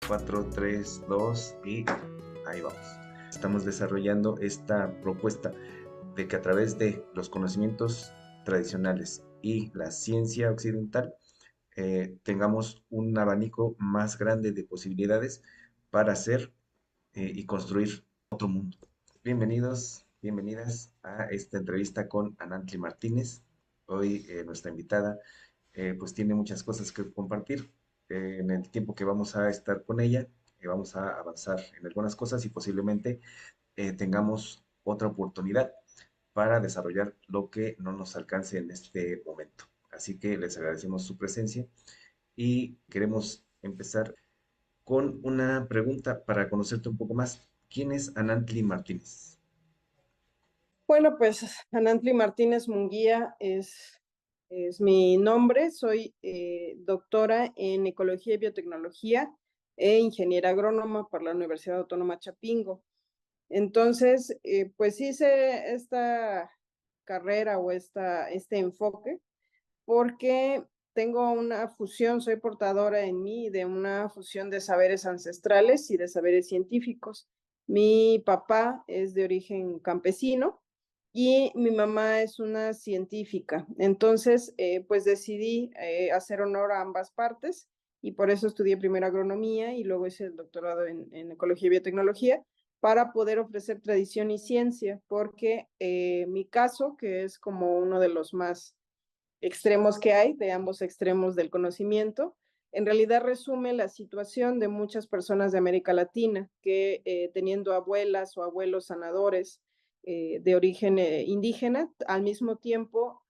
4, 3, 2 y ahí vamos. Estamos desarrollando esta propuesta de que a través de los conocimientos tradicionales y la ciencia occidental tengamos un abanico más grande de posibilidades para hacer y construir otro mundo. Bienvenidos, bienvenidas a esta entrevista con Anantli Martínez. Hoy nuestra invitada pues tiene muchas cosas que compartir. En el tiempo que vamos a estar con ella, vamos a avanzar en algunas cosas y posiblemente tengamos otra oportunidad para desarrollar lo que no nos alcance en este momento. Así que les agradecemos su presencia y queremos empezar con una pregunta para conocerte un poco más. ¿Quién es Anantli Martínez? Bueno, pues Anantli Martínez Munguía es mi nombre. Soy doctora en Ecología y Biotecnología e ingeniera agrónoma por la Universidad Autónoma Chapingo. Entonces, pues hice esta carrera o este enfoque porque tengo una fusión, soy portadora en mí de una fusión de saberes ancestrales y de saberes científicos. Mi papá es de origen campesino y mi mamá es una científica. Entonces, pues decidí hacer honor a ambas partes y por eso estudié primero agronomía y luego hice el doctorado en ecología y biotecnología para poder ofrecer tradición y ciencia, porque mi caso, que es como uno de los más extremos que hay, de ambos extremos del conocimiento, en realidad resume la situación de muchas personas de América Latina que teniendo abuelas o abuelos sanadores de origen indígena, al mismo tiempo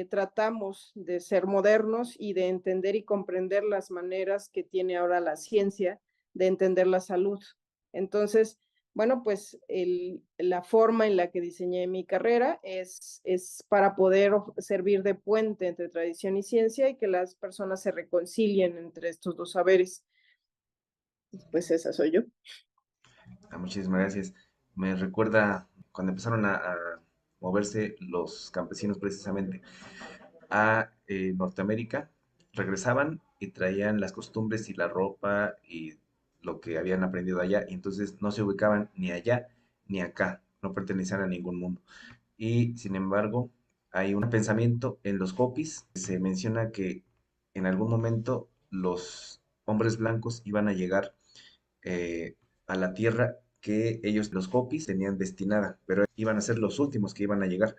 tratamos de ser modernos y de entender y comprender las maneras que tiene ahora la ciencia de entender la salud. Entonces, bueno, pues la forma en la que diseñé mi carrera es para poder servir de puente entre tradición y ciencia y que las personas se reconcilien entre estos dos saberes. Pues esa soy yo. Muchísimas gracias. Me recuerda cuando empezaron a moverse los campesinos precisamente a Norteamérica, regresaban y traían las costumbres y la ropa y lo que habían aprendido allá, y entonces no se ubicaban ni allá ni acá, no pertenecían a ningún mundo. Y sin embargo, hay un pensamiento en los Hopis, se menciona que en algún momento los hombres blancos iban a llegar eh, a la tierra que ellos, los Hopis, tenían destinada, pero iban a ser los últimos que iban a llegar.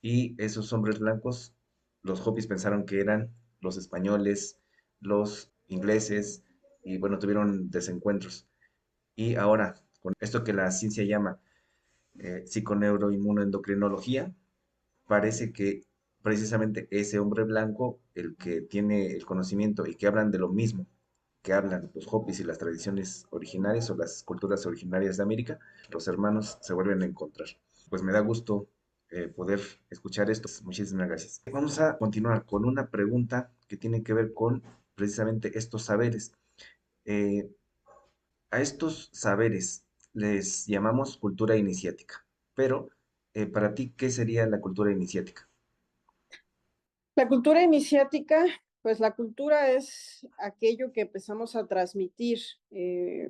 Y esos hombres blancos, los Hopis pensaron que eran los españoles, los ingleses, y bueno, tuvieron desencuentros. Y ahora, con esto que la ciencia llama psiconeuroinmunoendocrinología, parece que precisamente ese hombre blanco, el que tiene el conocimiento y que hablan de lo mismo que hablan los Hopis y las tradiciones originarias o las culturas originarias de América, los hermanos se vuelven a encontrar. Pues me da gusto poder escuchar esto. Muchísimas gracias. Vamos a continuar con una pregunta que tiene que ver con precisamente estos saberes. Eh, a estos saberes les llamamos cultura iniciática, pero para ti, ¿qué sería la cultura iniciática? La cultura iniciática, pues la cultura es aquello que empezamos a transmitir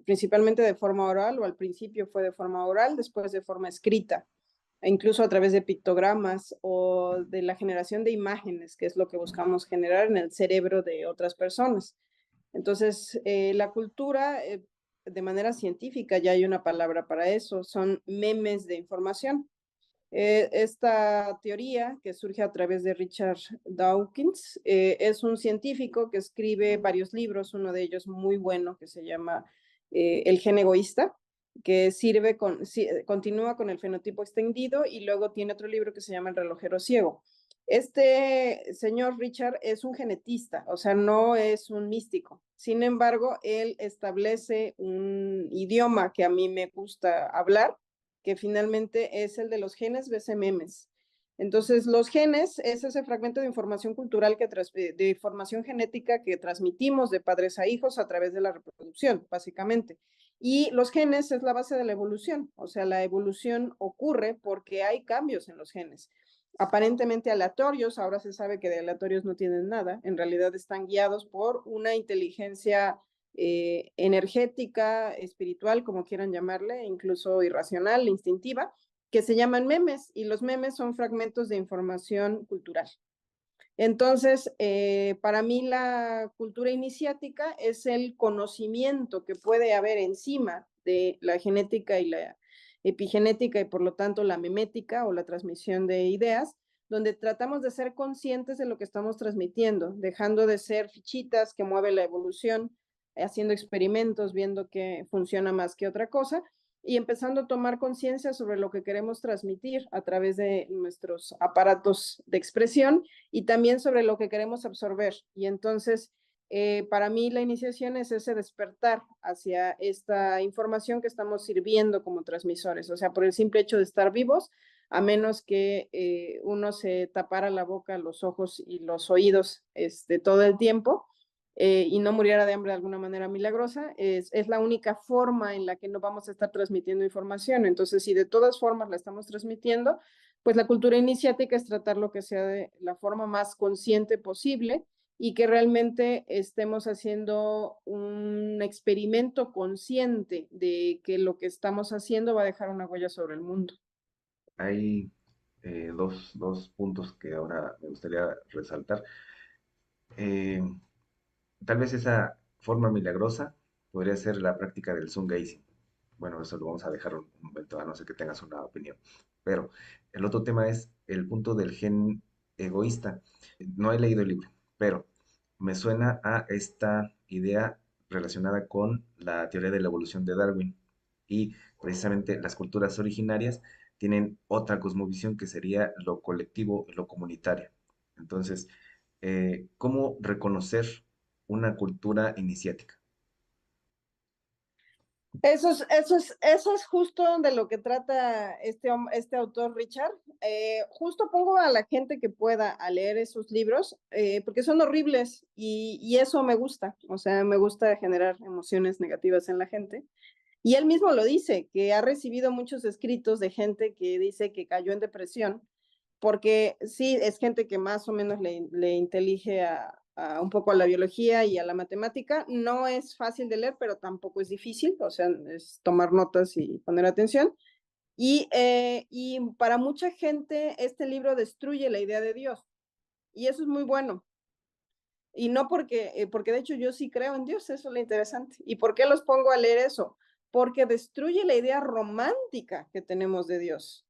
principalmente de forma oral o al principio fue de forma oral, después de forma escrita, e incluso a través de pictogramas o de la generación de imágenes, que es lo que buscamos generar en el cerebro de otras personas. Entonces, la cultura, de manera científica, ya hay una palabra para eso, son memes de información. Esta teoría, que surge a través de Richard Dawkins, es un científico que escribe varios libros, uno de ellos muy bueno que se llama El gen egoísta, que continúa con el fenotipo extendido y luego tiene otro libro que se llama El relojero ciego. Este señor Richard es un genetista, o sea, no es un místico. Sin embargo, él establece un idioma que a mí me gusta hablar, que finalmente es el de los genes BCMMs. Entonces, los genes es ese fragmento de información cultural, de información genética que transmitimos de padres a hijos a través de la reproducción, básicamente. Y los genes es la base de la evolución, o sea, la evolución ocurre porque hay cambios en los genes. Aparentemente aleatorios, ahora se sabe que de aleatorios no tienen nada, en realidad están guiados por una inteligencia energética, espiritual, como quieran llamarle, incluso irracional, instintiva, que se llaman memes, y los memes son fragmentos de información cultural. Entonces, para mí la cultura iniciática es el conocimiento que puede haber encima de la genética y la epigenética y por lo tanto la memética o la transmisión de ideas, donde tratamos de ser conscientes de lo que estamos transmitiendo, dejando de ser fichitas que mueve la evolución, haciendo experimentos, viendo qué funciona más que otra cosa, y empezando a tomar conciencia sobre lo que queremos transmitir a través de nuestros aparatos de expresión y también sobre lo que queremos absorber. Y entonces, para mí la iniciación es ese despertar hacia esta información que estamos sirviendo como transmisores, o sea, por el simple hecho de estar vivos, a menos que uno se tapara la boca, los ojos y los oídos todo el tiempo, y no muriera de hambre de alguna manera milagrosa, es la única forma en la que no vamos a estar transmitiendo información. Entonces, si de todas formas la estamos transmitiendo, pues la cultura iniciática es tratar lo que sea de la forma más consciente posible y que realmente estemos haciendo un experimento consciente de que lo que estamos haciendo va a dejar una huella sobre el mundo. Hay dos puntos que ahora me gustaría resaltar. Eh, Tal vez esa forma milagrosa podría ser la práctica del Sun Gazing. Bueno, eso lo vamos a dejar un momento, a no ser que tengas una opinión. Pero el otro tema es el punto del gen egoísta. No he leído el libro, pero me suena a esta idea relacionada con la teoría de la evolución de Darwin. Y precisamente las culturas originarias tienen otra cosmovisión que sería lo colectivo, lo comunitario. Entonces, ¿cómo reconocer una cultura iniciática? Eso es justo de lo que trata este autor Richard. Justo pongo a la gente que pueda a leer esos libros, porque son horribles y eso me gusta. O sea, me gusta generar emociones negativas en la gente. Y él mismo lo dice, que ha recibido muchos escritos de gente que dice que cayó en depresión, porque sí, es gente que más o menos le intelige a un poco a la biología y a la matemática. No es fácil de leer, pero tampoco es difícil, o sea, es tomar notas y poner atención. Y para mucha gente este libro destruye la idea de Dios, y eso es muy bueno. Y no porque de hecho yo sí creo en Dios, eso es lo interesante. ¿Y por qué los pongo a leer eso? Porque destruye la idea romántica que tenemos de Dios.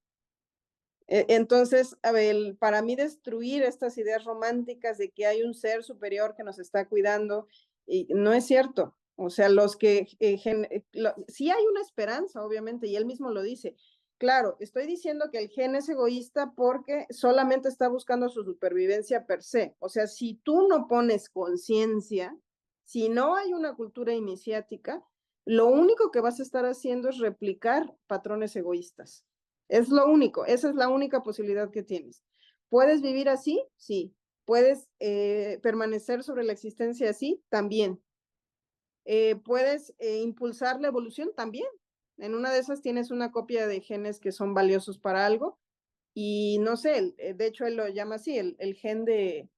Entonces, a ver, para mí destruir estas ideas románticas de que hay un ser superior que nos está cuidando, y no es cierto. O sea, sí hay una esperanza, obviamente, y él mismo lo dice. Claro, estoy diciendo que el gen es egoísta porque solamente está buscando su supervivencia per se. O sea, si tú no pones conciencia, si no hay una cultura iniciática, lo único que vas a estar haciendo es replicar patrones egoístas. Es lo único, esa es la única posibilidad que tienes. ¿Puedes vivir así? Sí. ¿Puedes permanecer sobre la existencia así? También. ¿Puedes impulsar la evolución? También. En una de esas tienes una copia de genes que son valiosos para algo y no sé, de hecho él lo llama así, el gen de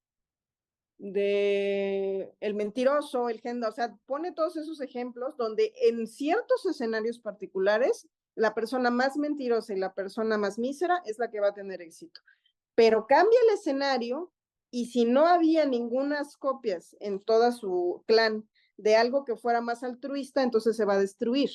el mentiroso, el gen, o sea, pone todos esos ejemplos donde en ciertos escenarios particulares la persona más mentirosa y la persona más mísera es la que va a tener éxito. Pero cambia el escenario y si no había ningunas copias en toda su clan de algo que fuera más altruista, entonces se va a destruir.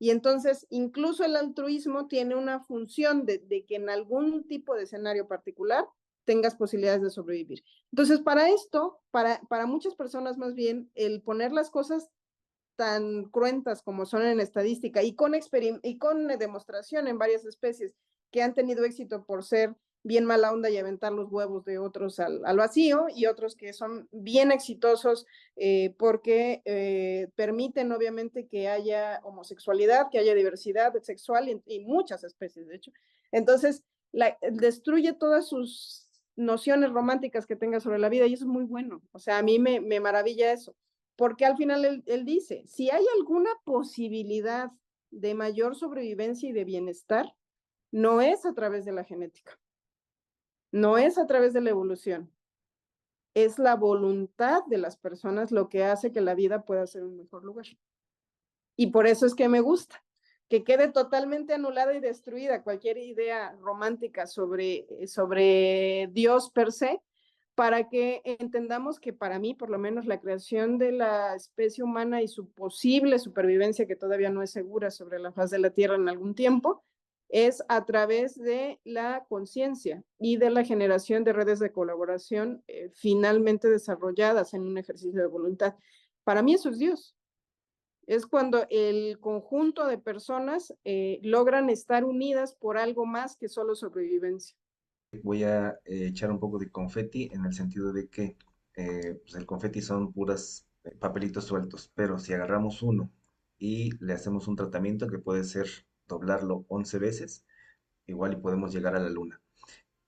Y entonces incluso el altruismo tiene una función de que en algún tipo de escenario particular tengas posibilidades de sobrevivir. Entonces, para esto, para muchas personas más bien, el poner las cosas tan cruentas como son en estadística y con demostración en varias especies que han tenido éxito por ser bien mala onda y aventar los huevos de otros al vacío, y otros que son bien exitosos porque permiten obviamente que haya homosexualidad, que haya diversidad sexual y muchas especies, de hecho. Entonces, destruye todas sus nociones románticas que tenga sobre la vida y eso es muy bueno. O sea, a mí me maravilla eso, porque al final él dice, si hay alguna posibilidad de mayor sobrevivencia y de bienestar, no es a través de la genética, no es a través de la evolución, es la voluntad de las personas lo que hace que la vida pueda ser un mejor lugar. Y por eso es que me gusta, que quede totalmente anulada y destruida cualquier idea romántica sobre Dios per se, para que entendamos que para mí, por lo menos, la creación de la especie humana y su posible supervivencia, que todavía no es segura sobre la faz de la Tierra en algún tiempo, es a través de la conciencia y de la generación de redes de colaboración finalmente desarrolladas en un ejercicio de voluntad. Para mí eso es Dios. Es cuando el conjunto de personas logran estar unidas por algo más que solo sobrevivencia. Voy a echar un poco de confeti en el sentido de que pues el confeti son puras papelitos sueltos, pero si agarramos uno y le hacemos un tratamiento que puede ser doblarlo 11 veces, igual y podemos llegar a la luna.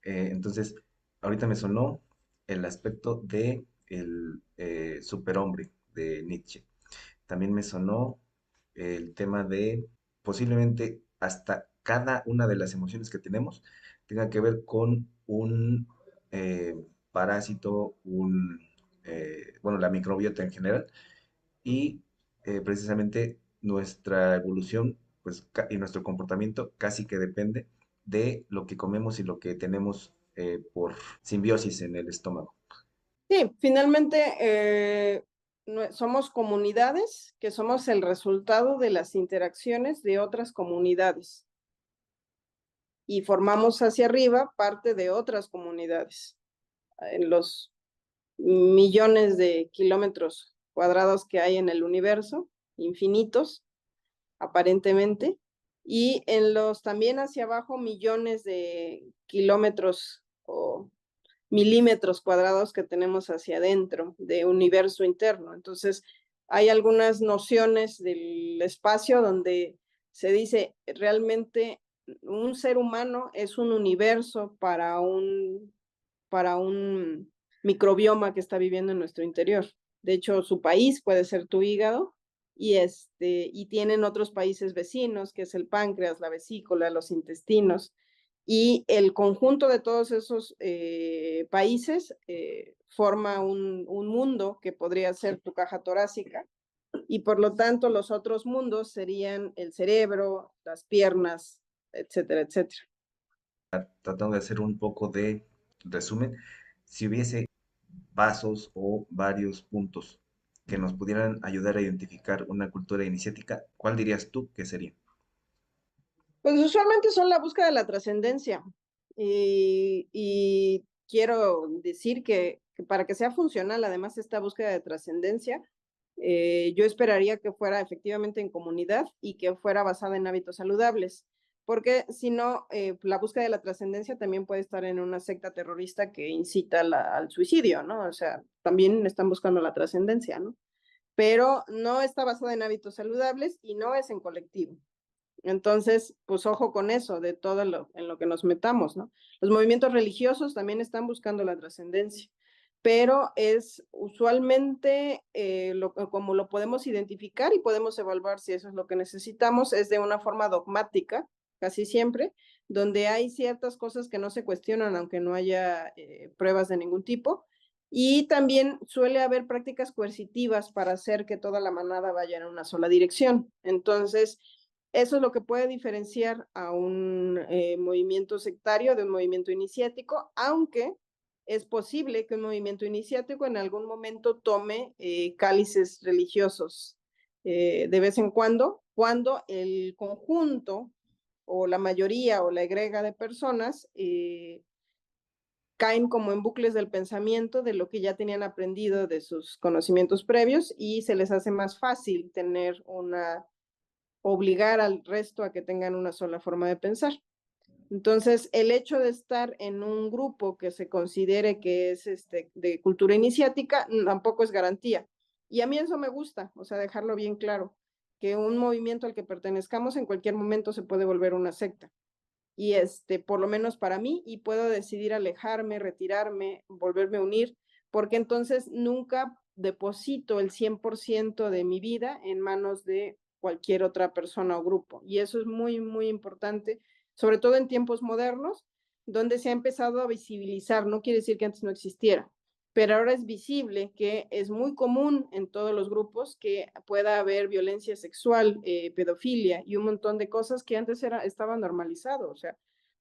Entonces, ahorita me sonó el aspecto de el superhombre de Nietzsche. También me sonó el tema de posiblemente hasta cada una de las emociones que tenemos tenga que ver con un eh, parásito, bueno, la microbiota en general, y precisamente nuestra evolución pues, y nuestro comportamiento casi que depende de lo que comemos y lo que tenemos por simbiosis en el estómago. Sí, finalmente somos comunidades que somos el resultado de las interacciones de otras comunidades y formamos hacia arriba parte de otras comunidades. En los millones de kilómetros cuadrados que hay en el universo, infinitos, aparentemente, y en los también hacia abajo millones de kilómetros o milímetros cuadrados que tenemos hacia adentro de universo interno. Entonces, hay algunas nociones del espacio donde se dice realmente un ser humano es un universo para un microbioma que está viviendo en nuestro interior. De hecho, su país puede ser tu hígado y tienen otros países vecinos, que es el páncreas, la vesícula, los intestinos, y el conjunto de todos esos países forma un mundo que podría ser tu caja torácica, y por lo tanto los otros mundos serían el cerebro, las piernas, etcétera, etcétera. Tratando de hacer un poco de resumen, si hubiese pasos o varios puntos que nos pudieran ayudar a identificar una cultura iniciática, ¿cuál dirías tú que sería? Pues usualmente son la búsqueda de la trascendencia. Y quiero decir que para que sea funcional, además, esta búsqueda de trascendencia, yo esperaría que fuera efectivamente en comunidad y que fuera basada en hábitos saludables. Porque si no, la búsqueda de la trascendencia también puede estar en una secta terrorista que incita al suicidio, ¿no? O sea, también están buscando la trascendencia, ¿no? Pero no está basada en hábitos saludables y no es en colectivo. Entonces, pues ojo con eso, de todo en lo que nos metamos, ¿no? Los movimientos religiosos también están buscando la trascendencia, pero es usualmente como lo podemos identificar y podemos evaluar si eso es lo que necesitamos, es de una forma dogmática, casi siempre, donde hay ciertas cosas que no se cuestionan, aunque no haya pruebas de ningún tipo. Y también suele haber prácticas coercitivas para hacer que toda la manada vaya en una sola dirección. Entonces, eso es lo que puede diferenciar a un movimiento sectario de un movimiento iniciático, aunque es posible que un movimiento iniciático en algún momento tome cálices religiosos de vez en cuando el conjunto o la mayoría o la egrega de personas caen como en bucles del pensamiento de lo que ya tenían aprendido de sus conocimientos previos y se les hace más fácil tener obligar al resto a que tengan una sola forma de pensar. Entonces, el hecho de estar en un grupo que se considere que es de cultura iniciática tampoco es garantía. Y a mí eso me gusta, o sea, dejarlo bien claro, que un movimiento al que pertenezcamos en cualquier momento se puede volver una secta. Y por lo menos para mí, y puedo decidir alejarme, retirarme, volverme a unir, porque entonces nunca deposito el 100% de mi vida en manos de cualquier otra persona o grupo. Y eso es muy, muy importante, sobre todo en tiempos modernos, donde se ha empezado a visibilizar, no quiere decir que antes no existiera, pero ahora es visible que es muy común en todos los grupos que pueda haber violencia sexual, pedofilia y un montón de cosas que antes estaban normalizados. O sea,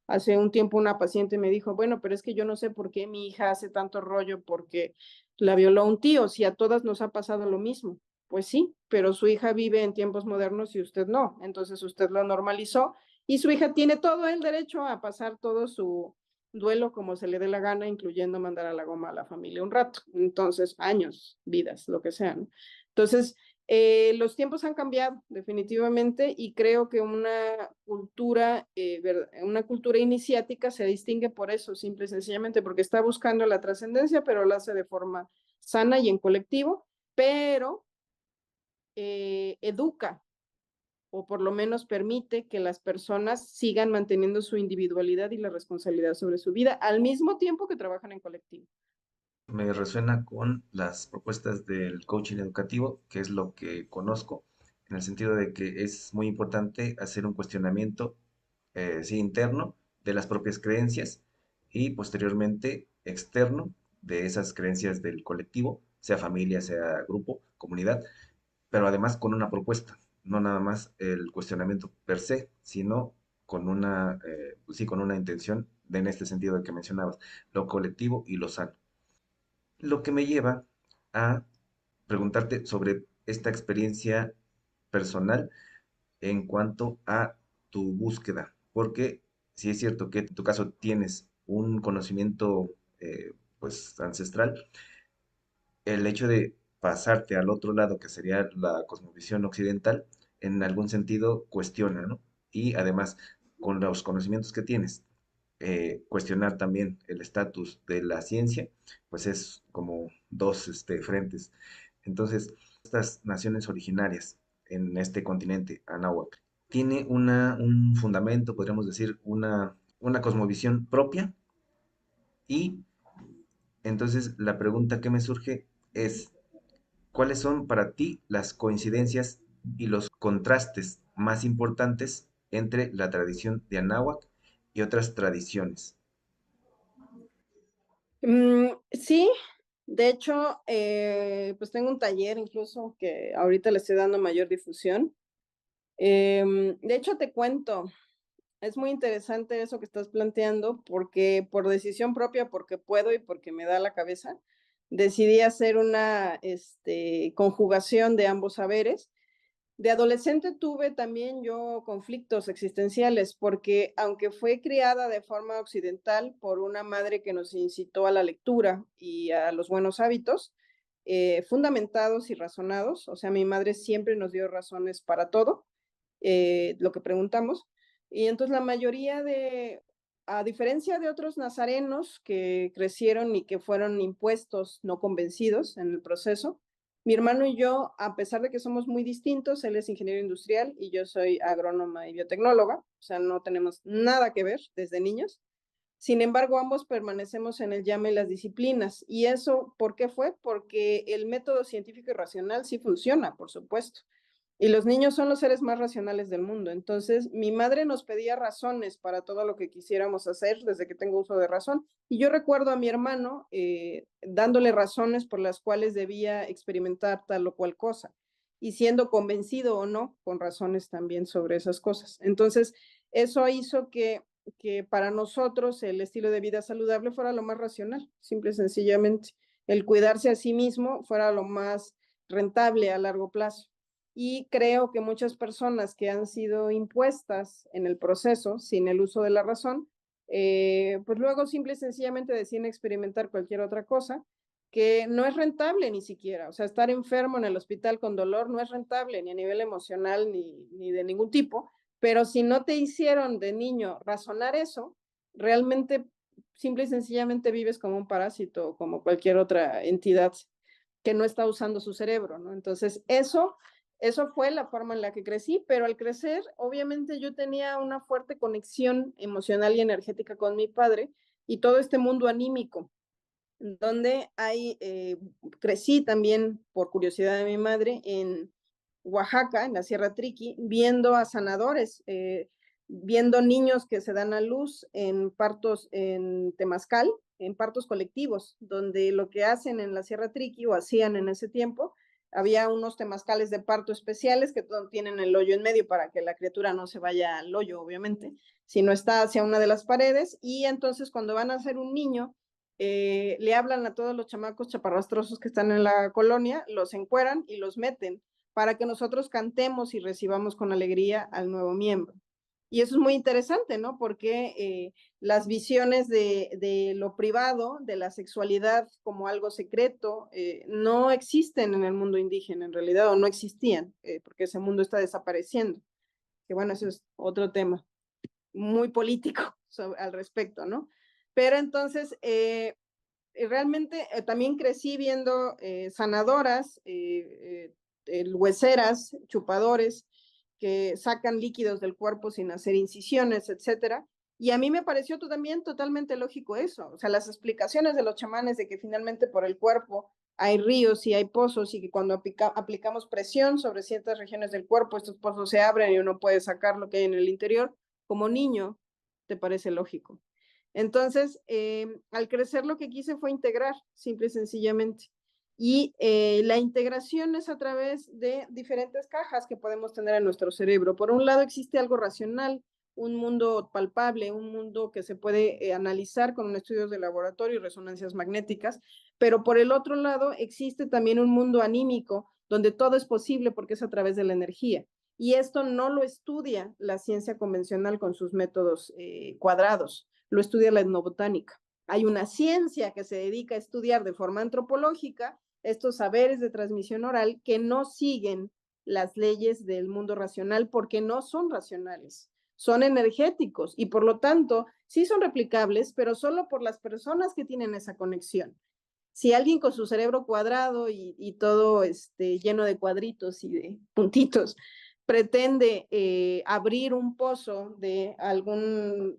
hace un tiempo una paciente me dijo, bueno, pero es que yo no sé por qué mi hija hace tanto rollo porque la violó un tío, si a todas nos ha pasado lo mismo. Pues sí, pero su hija vive en tiempos modernos y usted no. Entonces usted lo normalizó y su hija tiene todo el derecho a pasar todo su duelo como se le dé la gana, incluyendo mandar a la goma a la familia un rato. Entonces, años, vidas, lo que sea, ¿no? Entonces, los tiempos han cambiado definitivamente y creo que una cultura iniciática se distingue por eso, simple y sencillamente, porque está buscando la trascendencia, pero lo hace de forma sana y en colectivo, pero educa o por lo menos permite que las personas sigan manteniendo su individualidad y la responsabilidad sobre su vida al mismo tiempo que trabajan en colectivo. Me resuena con las propuestas del coaching educativo, que es lo que conozco, en el sentido de que es muy importante hacer un cuestionamiento, sí, interno de las propias creencias y posteriormente externo de esas creencias del colectivo, sea familia, sea grupo, comunidad, pero además con una propuesta, no nada más el cuestionamiento per se, sino con una, sí, con una intención en este sentido de que mencionabas, lo colectivo y lo sano. Lo que me lleva a preguntarte sobre esta experiencia personal en cuanto a tu búsqueda, porque si es cierto que en tu caso tienes un conocimiento pues ancestral, el hecho de pasarte al otro lado, que sería la cosmovisión occidental, en algún sentido cuestiona, ¿no? Y además, con los conocimientos que tienes, cuestionar también el estatus de la ciencia, pues es como dos frentes. Entonces, estas naciones originarias en este continente, Anáhuac, tiene un fundamento, podríamos decir, una cosmovisión propia y entonces la pregunta que me surge es, ¿cuáles son para ti las coincidencias y los contrastes más importantes entre la tradición de Anáhuac y otras tradiciones? Sí, de hecho, pues tengo un taller incluso que ahorita le estoy dando mayor difusión. De hecho, te cuento, es muy interesante eso que estás planteando porque por decisión propia, porque puedo y porque me da la cabeza, decidí hacer una conjugación de ambos saberes. De adolescente tuve también yo conflictos existenciales porque aunque fue criada de forma occidental por una madre que nos incitó a la lectura y a los buenos hábitos, fundamentados y razonados, o sea, mi madre siempre nos dio razones para todo, lo que preguntamos, y entonces la mayoría a diferencia de otros nazarenos que crecieron y que fueron impuestos, no convencidos en el proceso, mi hermano y yo, a pesar de que somos muy distintos, él es ingeniero industrial y yo soy agrónoma y biotecnóloga, o sea, no tenemos nada que ver desde niños. Sin embargo, ambos permanecemos en el llama y las disciplinas. ¿Y eso por qué fue? Porque el método científico y racional sí funciona, por supuesto. Y los niños son los seres más racionales del mundo. Entonces, mi madre nos pedía razones para todo lo que quisiéramos hacer desde que tengo uso de razón. Y yo recuerdo a mi hermano dándole razones por las cuales debía experimentar tal o cual cosa y siendo convencido o no con razones también sobre esas cosas. Entonces, eso hizo que para nosotros el estilo de vida saludable fuera lo más racional, simple y sencillamente. El cuidarse a sí mismo fuera lo más rentable a largo plazo. Y creo que muchas personas que han sido impuestas en el proceso sin el uso de la razón, pues luego simple y sencillamente deciden experimentar cualquier otra cosa que no es rentable ni siquiera. O sea, estar enfermo en el hospital con dolor no es rentable ni a nivel emocional ni de ningún tipo, pero si no te hicieron de niño razonar eso, realmente simple y sencillamente vives como un parásito o como cualquier otra entidad que no está usando su cerebro, ¿no? Entonces, eso fue la forma en la que crecí, pero al crecer, obviamente yo tenía una fuerte conexión emocional y energética con mi padre y todo este mundo anímico, donde crecí también por curiosidad de mi madre en Oaxaca, en la Sierra Triqui, viendo a sanadores, viendo niños que se dan a luz en partos en Temazcal, en partos colectivos, donde lo que hacen en la Sierra Triqui, o hacían en ese tiempo, había unos temazcales de parto especiales que tienen el hoyo en medio para que la criatura no se vaya al hoyo, obviamente, sino está hacia una de las paredes, y entonces cuando van a hacer un niño, le hablan a todos los chamacos chaparrastrosos que están en la colonia, los encueran y los meten para que nosotros cantemos y recibamos con alegría al nuevo miembro. Y eso es muy interesante, ¿no? Porque las visiones de lo privado, de la sexualidad como algo secreto, no existen en el mundo indígena en realidad, o no existían, porque ese mundo está desapareciendo. Que bueno, eso es otro tema muy político al respecto, ¿no? Pero entonces, realmente también crecí viendo sanadoras, hueseras, chupadores, que sacan líquidos del cuerpo sin hacer incisiones, etcétera. Y a mí me pareció también totalmente lógico eso. O sea, las explicaciones de los chamanes de que finalmente por el cuerpo hay ríos y hay pozos, y que cuando aplicamos presión sobre ciertas regiones del cuerpo, estos pozos se abren y uno puede sacar lo que hay en el interior, como niño, te parece lógico. Entonces, al crecer lo que quise fue integrar, simple y sencillamente. Y la integración es a través de diferentes cajas que podemos tener en nuestro cerebro. Por un lado existe algo racional, un mundo palpable, un mundo que se puede analizar con estudios de laboratorio y resonancias magnéticas, pero por el otro lado existe también un mundo anímico donde todo es posible porque es a través de la energía. Y esto no lo estudia la ciencia convencional con sus métodos cuadrados, lo estudia la etnobotánica. Hay una ciencia que se dedica a estudiar de forma antropológica estos saberes de transmisión oral que no siguen las leyes del mundo racional porque no son racionales, son energéticos y por lo tanto sí son replicables, pero solo por las personas que tienen esa conexión. Si alguien con su cerebro cuadrado y todo lleno de cuadritos y de puntitos pretende abrir un pozo de algún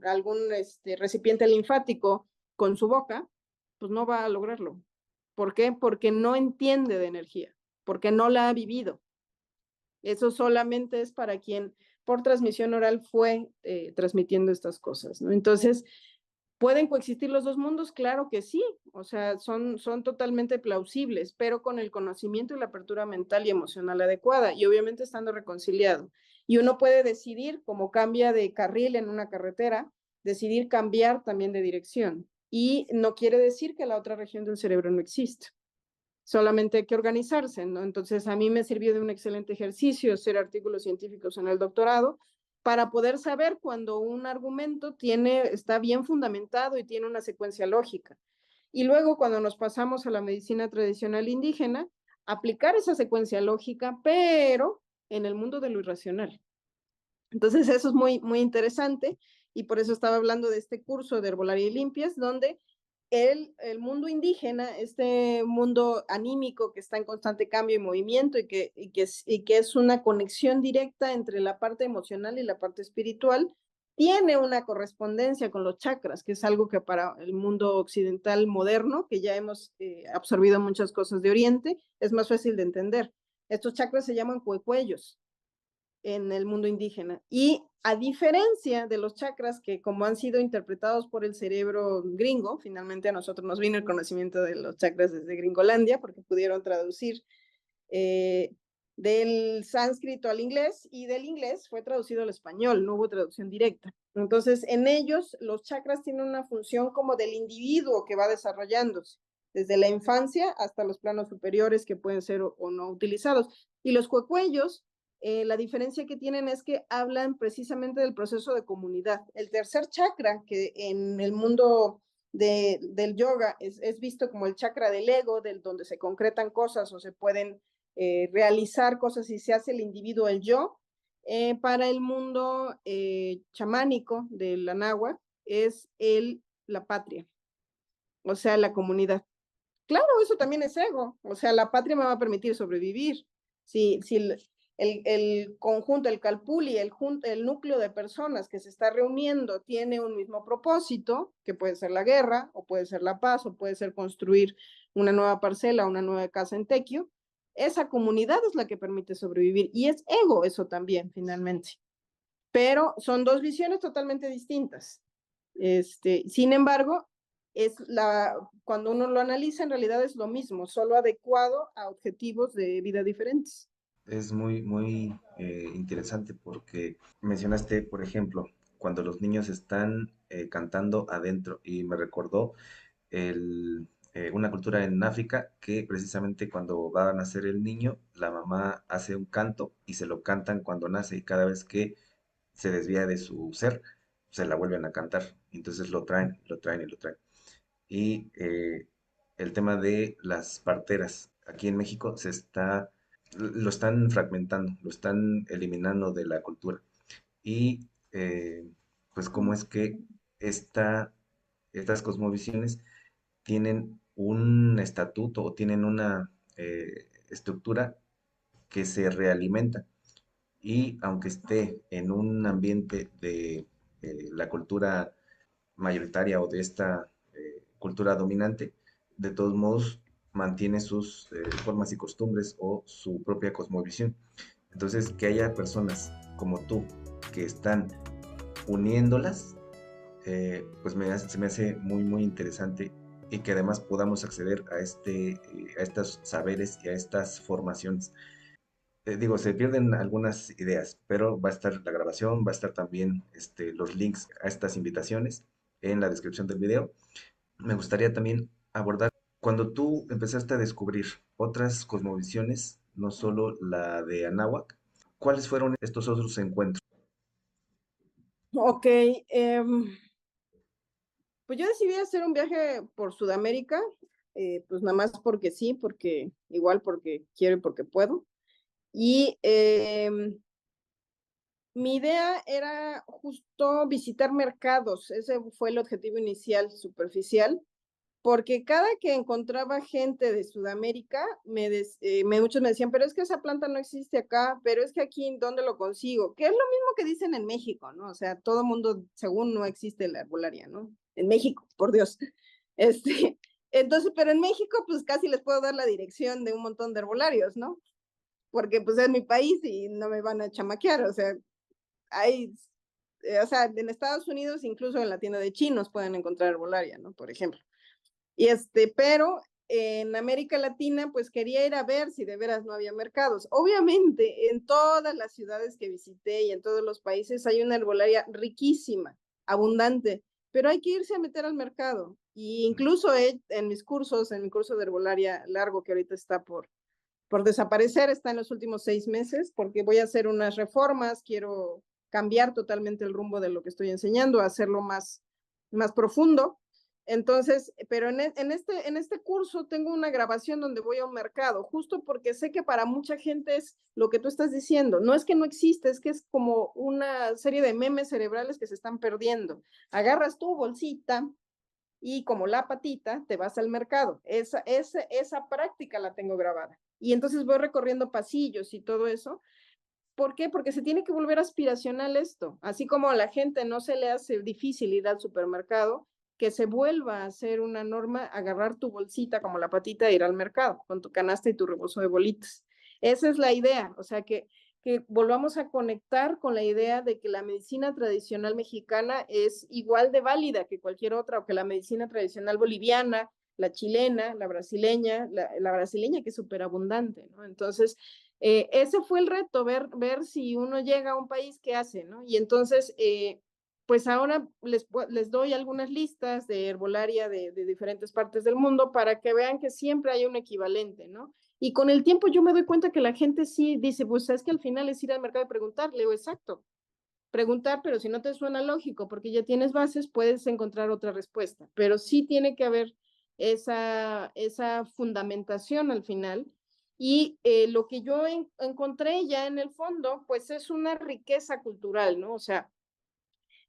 recipiente linfático con su boca, pues no va a lograrlo. ¿Por qué? Porque no entiende de energía, porque no la ha vivido. Eso solamente es para quien por transmisión oral fue transmitiendo estas cosas, ¿no? Entonces, ¿pueden coexistir los dos mundos? Claro que sí, o sea, son totalmente plausibles, pero con el conocimiento y la apertura mental y emocional adecuada, y obviamente estando reconciliado. Y uno puede decidir, como cambia de carril en una carretera, decidir cambiar también de dirección. Y no quiere decir que la otra región del cerebro no exista. Solamente hay que organizarse, ¿no? Entonces, a mí me sirvió de un excelente ejercicio hacer artículos científicos en el doctorado para poder saber cuando un argumento está bien fundamentado y tiene una secuencia lógica. Y luego, cuando nos pasamos a la medicina tradicional indígena, aplicar esa secuencia lógica, pero en el mundo de lo irracional. Entonces, eso es muy, muy interesante, y por eso estaba hablando de este curso de herbolaria y limpias, donde el mundo indígena, este mundo anímico que está en constante cambio y movimiento y que es una conexión directa entre la parte emocional y la parte espiritual, tiene una correspondencia con los chakras, que es algo que para el mundo occidental moderno, que ya hemos absorbido muchas cosas de Oriente, es más fácil de entender. Estos chakras se llaman cuecuellos en el mundo indígena. Y a diferencia de los chakras que como han sido interpretados por el cerebro gringo, finalmente a nosotros nos vino el conocimiento de los chakras desde Gringolandia, porque pudieron traducir del sánscrito al inglés, y del inglés fue traducido al español, no hubo traducción directa. Entonces, en ellos, los chakras tienen una función como del individuo que va desarrollándose, desde la infancia hasta los planos superiores que pueden ser o no utilizados. Y los cuecuellos, la diferencia que tienen es que hablan precisamente del proceso de comunidad. El tercer chakra, que en el mundo del yoga es visto como el chakra del ego, donde se concretan cosas o se pueden realizar cosas y se hace el individuo el yo, para el mundo chamánico del Anáhuac es la patria, o sea, la comunidad. Claro, eso también es ego, o sea, la patria me va a permitir sobrevivir. Si el conjunto, el calpulli, el núcleo de personas que se está reuniendo tiene un mismo propósito, que puede ser la guerra, o puede ser la paz, o puede ser construir una nueva parcela, una nueva casa en Tequio, esa comunidad es la que permite sobrevivir, y es ego eso también, finalmente. Pero son dos visiones totalmente distintas. Sin embargo, cuando uno lo analiza, en realidad es lo mismo, solo adecuado a objetivos de vida diferentes. Es muy, muy interesante porque mencionaste, por ejemplo, cuando los niños están cantando adentro y me recordó una cultura en África que precisamente cuando va a nacer el niño, la mamá hace un canto y se lo cantan cuando nace y cada vez que se desvía de su ser, se la vuelven a cantar. Entonces lo traen, lo traen y lo traen. Y el tema de las parteras, aquí en México lo están fragmentando, lo están eliminando de la cultura. Y pues cómo es que estas cosmovisiones tienen un estatuto o tienen una estructura que se realimenta. Y aunque esté en un ambiente de la cultura mayoritaria o de esta cultura dominante, de todos modos mantiene sus formas y costumbres o su propia cosmovisión. Entonces, que haya personas como tú que están uniéndolas, pues se me hace muy, muy interesante y que además podamos acceder a estos saberes y a estas formaciones. Digo, se pierden algunas ideas, pero va a estar la grabación, va a estar también los links a estas invitaciones en la descripción del video. Me gustaría también abordar cuando tú empezaste a descubrir otras cosmovisiones, no solo la de Anáhuac, ¿cuáles fueron estos otros encuentros? Ok, pues yo decidí hacer un viaje por Sudamérica, pues nada más porque sí, porque igual porque quiero y porque puedo. Y mi idea era justo visitar mercados, ese fue el objetivo inicial, superficial, porque cada que encontraba gente de Sudamérica, muchos me decían, pero es que esa planta no existe acá, pero es que aquí, ¿dónde lo consigo? Que es lo mismo que dicen en México, ¿no? O sea, todo mundo, según no existe la herbolaria, ¿no? En México, por Dios. Este, entonces, pero en México, pues casi les puedo dar la dirección de un montón de herbolarios, ¿no? Porque pues es mi país y no me van a chamaquear, o sea, hay, o sea, en Estados Unidos, incluso en la tienda de chinos pueden encontrar herbolaria, ¿no? Por ejemplo. Pero en América Latina, pues quería ir a ver si de veras no había mercados. Obviamente, en todas las ciudades que visité y en todos los países hay una herbolaria riquísima, abundante, pero hay que irse a meter al mercado. Y incluso en mis cursos, en mi curso de herbolaria largo que ahorita está por desaparecer, está en los últimos 6 meses, porque voy a hacer unas reformas, quiero cambiar totalmente el rumbo de lo que estoy enseñando, hacerlo más profundo. Entonces, pero en este curso tengo una grabación donde voy a un mercado, justo porque sé que para mucha gente es lo que tú estás diciendo. No es que no existe, es que es como una serie de memes cerebrales que se están perdiendo. Agarras tu bolsita y como la patita te vas al mercado. Esa práctica la tengo grabada. Y entonces voy recorriendo pasillos y todo eso. ¿Por qué? Porque se tiene que volver aspiracional esto. Así como a la gente no se le hace difícil ir al supermercado, que se vuelva a hacer una norma, agarrar tu bolsita como la patita e ir al mercado con tu canasta y tu rebozo de bolitas. Esa es la idea, o sea, que volvamos a conectar con la idea de que la medicina tradicional mexicana es igual de válida que cualquier otra, o que la medicina tradicional boliviana, la chilena, la brasileña que es súper abundante, ¿no? Entonces, ese fue el reto, ver si uno llega a un país que hace, ¿no? Y entonces, pues ahora les doy algunas listas de herbolaria de diferentes partes del mundo para que vean que siempre hay un equivalente, ¿no? Y con el tiempo yo me doy cuenta que la gente sí dice, pues es que al final es ir al mercado y preguntar. Le digo, exacto, preguntar, pero si no te suena lógico porque ya tienes bases, puedes encontrar otra respuesta. Pero sí tiene que haber esa fundamentación al final. Y lo que yo encontré ya en el fondo, pues es una riqueza cultural, ¿no? O sea,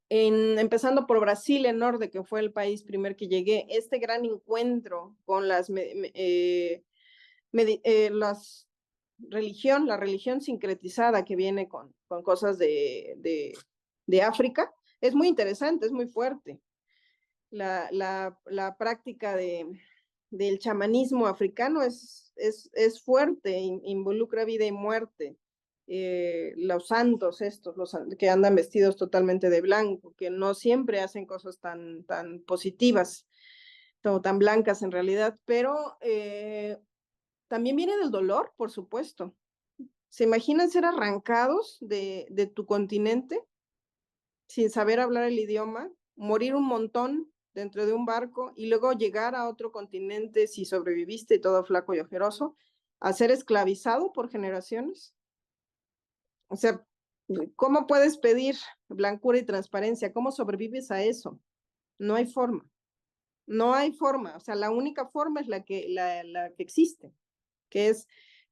empezando por Brasil, en Norte, que fue el país primer que llegué, este gran encuentro con la religión sincretizada que viene con cosas de África, es muy interesante, es muy fuerte. La práctica del chamanismo africano es fuerte, involucra vida y muerte. Los santos estos, los que andan vestidos totalmente de blanco, que no siempre hacen cosas tan positivas. tan blancas en realidad, pero también viene del dolor, por supuesto. ¿Se imaginan ser arrancados de tu continente sin saber hablar el idioma, morir un montón dentro de un barco y luego llegar a otro continente si sobreviviste todo flaco y ojeroso, a ser esclavizado por generaciones? O sea, ¿cómo puedes pedir blancura y transparencia? ¿Cómo sobrevives a eso? No hay forma. No hay forma. O sea, la única forma es la que existe, que es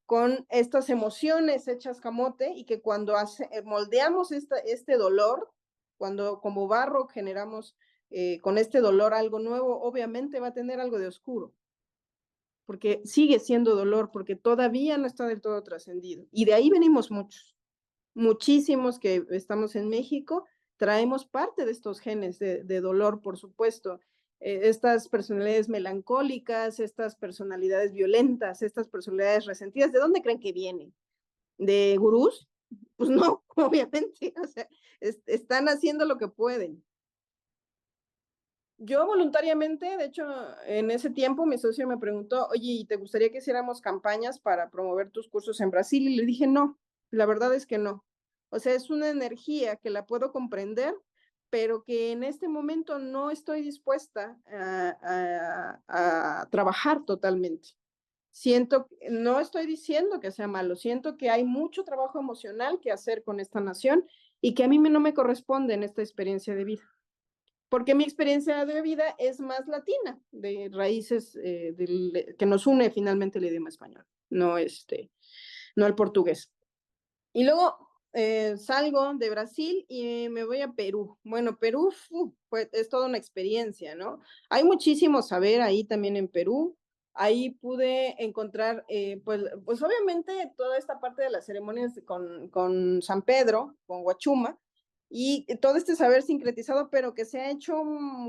con estas emociones hechas camote y que cuando moldeamos este dolor, cuando como barro generamos con este dolor algo nuevo, obviamente va a tener algo de oscuro, porque sigue siendo dolor, porque todavía no está del todo trascendido. Y de ahí venimos muchos, muchísimos que estamos en México, traemos parte de estos genes de dolor, por supuesto. Estas personalidades melancólicas, estas personalidades violentas, estas personalidades resentidas, ¿de dónde creen que vienen? ¿De gurús? Pues no, obviamente, o sea, están haciendo lo que pueden. Yo voluntariamente, de hecho, en ese tiempo mi socio me preguntó, oye, ¿y te gustaría que hiciéramos campañas para promover tus cursos en Brasil? Y le dije, no, la verdad es que no. O sea, es una energía que la puedo comprender, pero que en este momento no estoy dispuesta a trabajar totalmente. No estoy diciendo que sea malo, siento que hay mucho trabajo emocional que hacer con esta nación y que a mí no me corresponde en esta experiencia de vida. Porque mi experiencia de vida es más latina, de raíces que nos une finalmente el idioma español, no el portugués. Y luego salgo de Brasil y me voy a Perú. Bueno, Perú pues, es toda una experiencia, ¿no? Hay muchísimo saber ahí también en Perú. Ahí pude encontrar, pues obviamente toda esta parte de las ceremonias con San Pedro, con Huachuma, y todo este saber sincretizado, pero que se ha hecho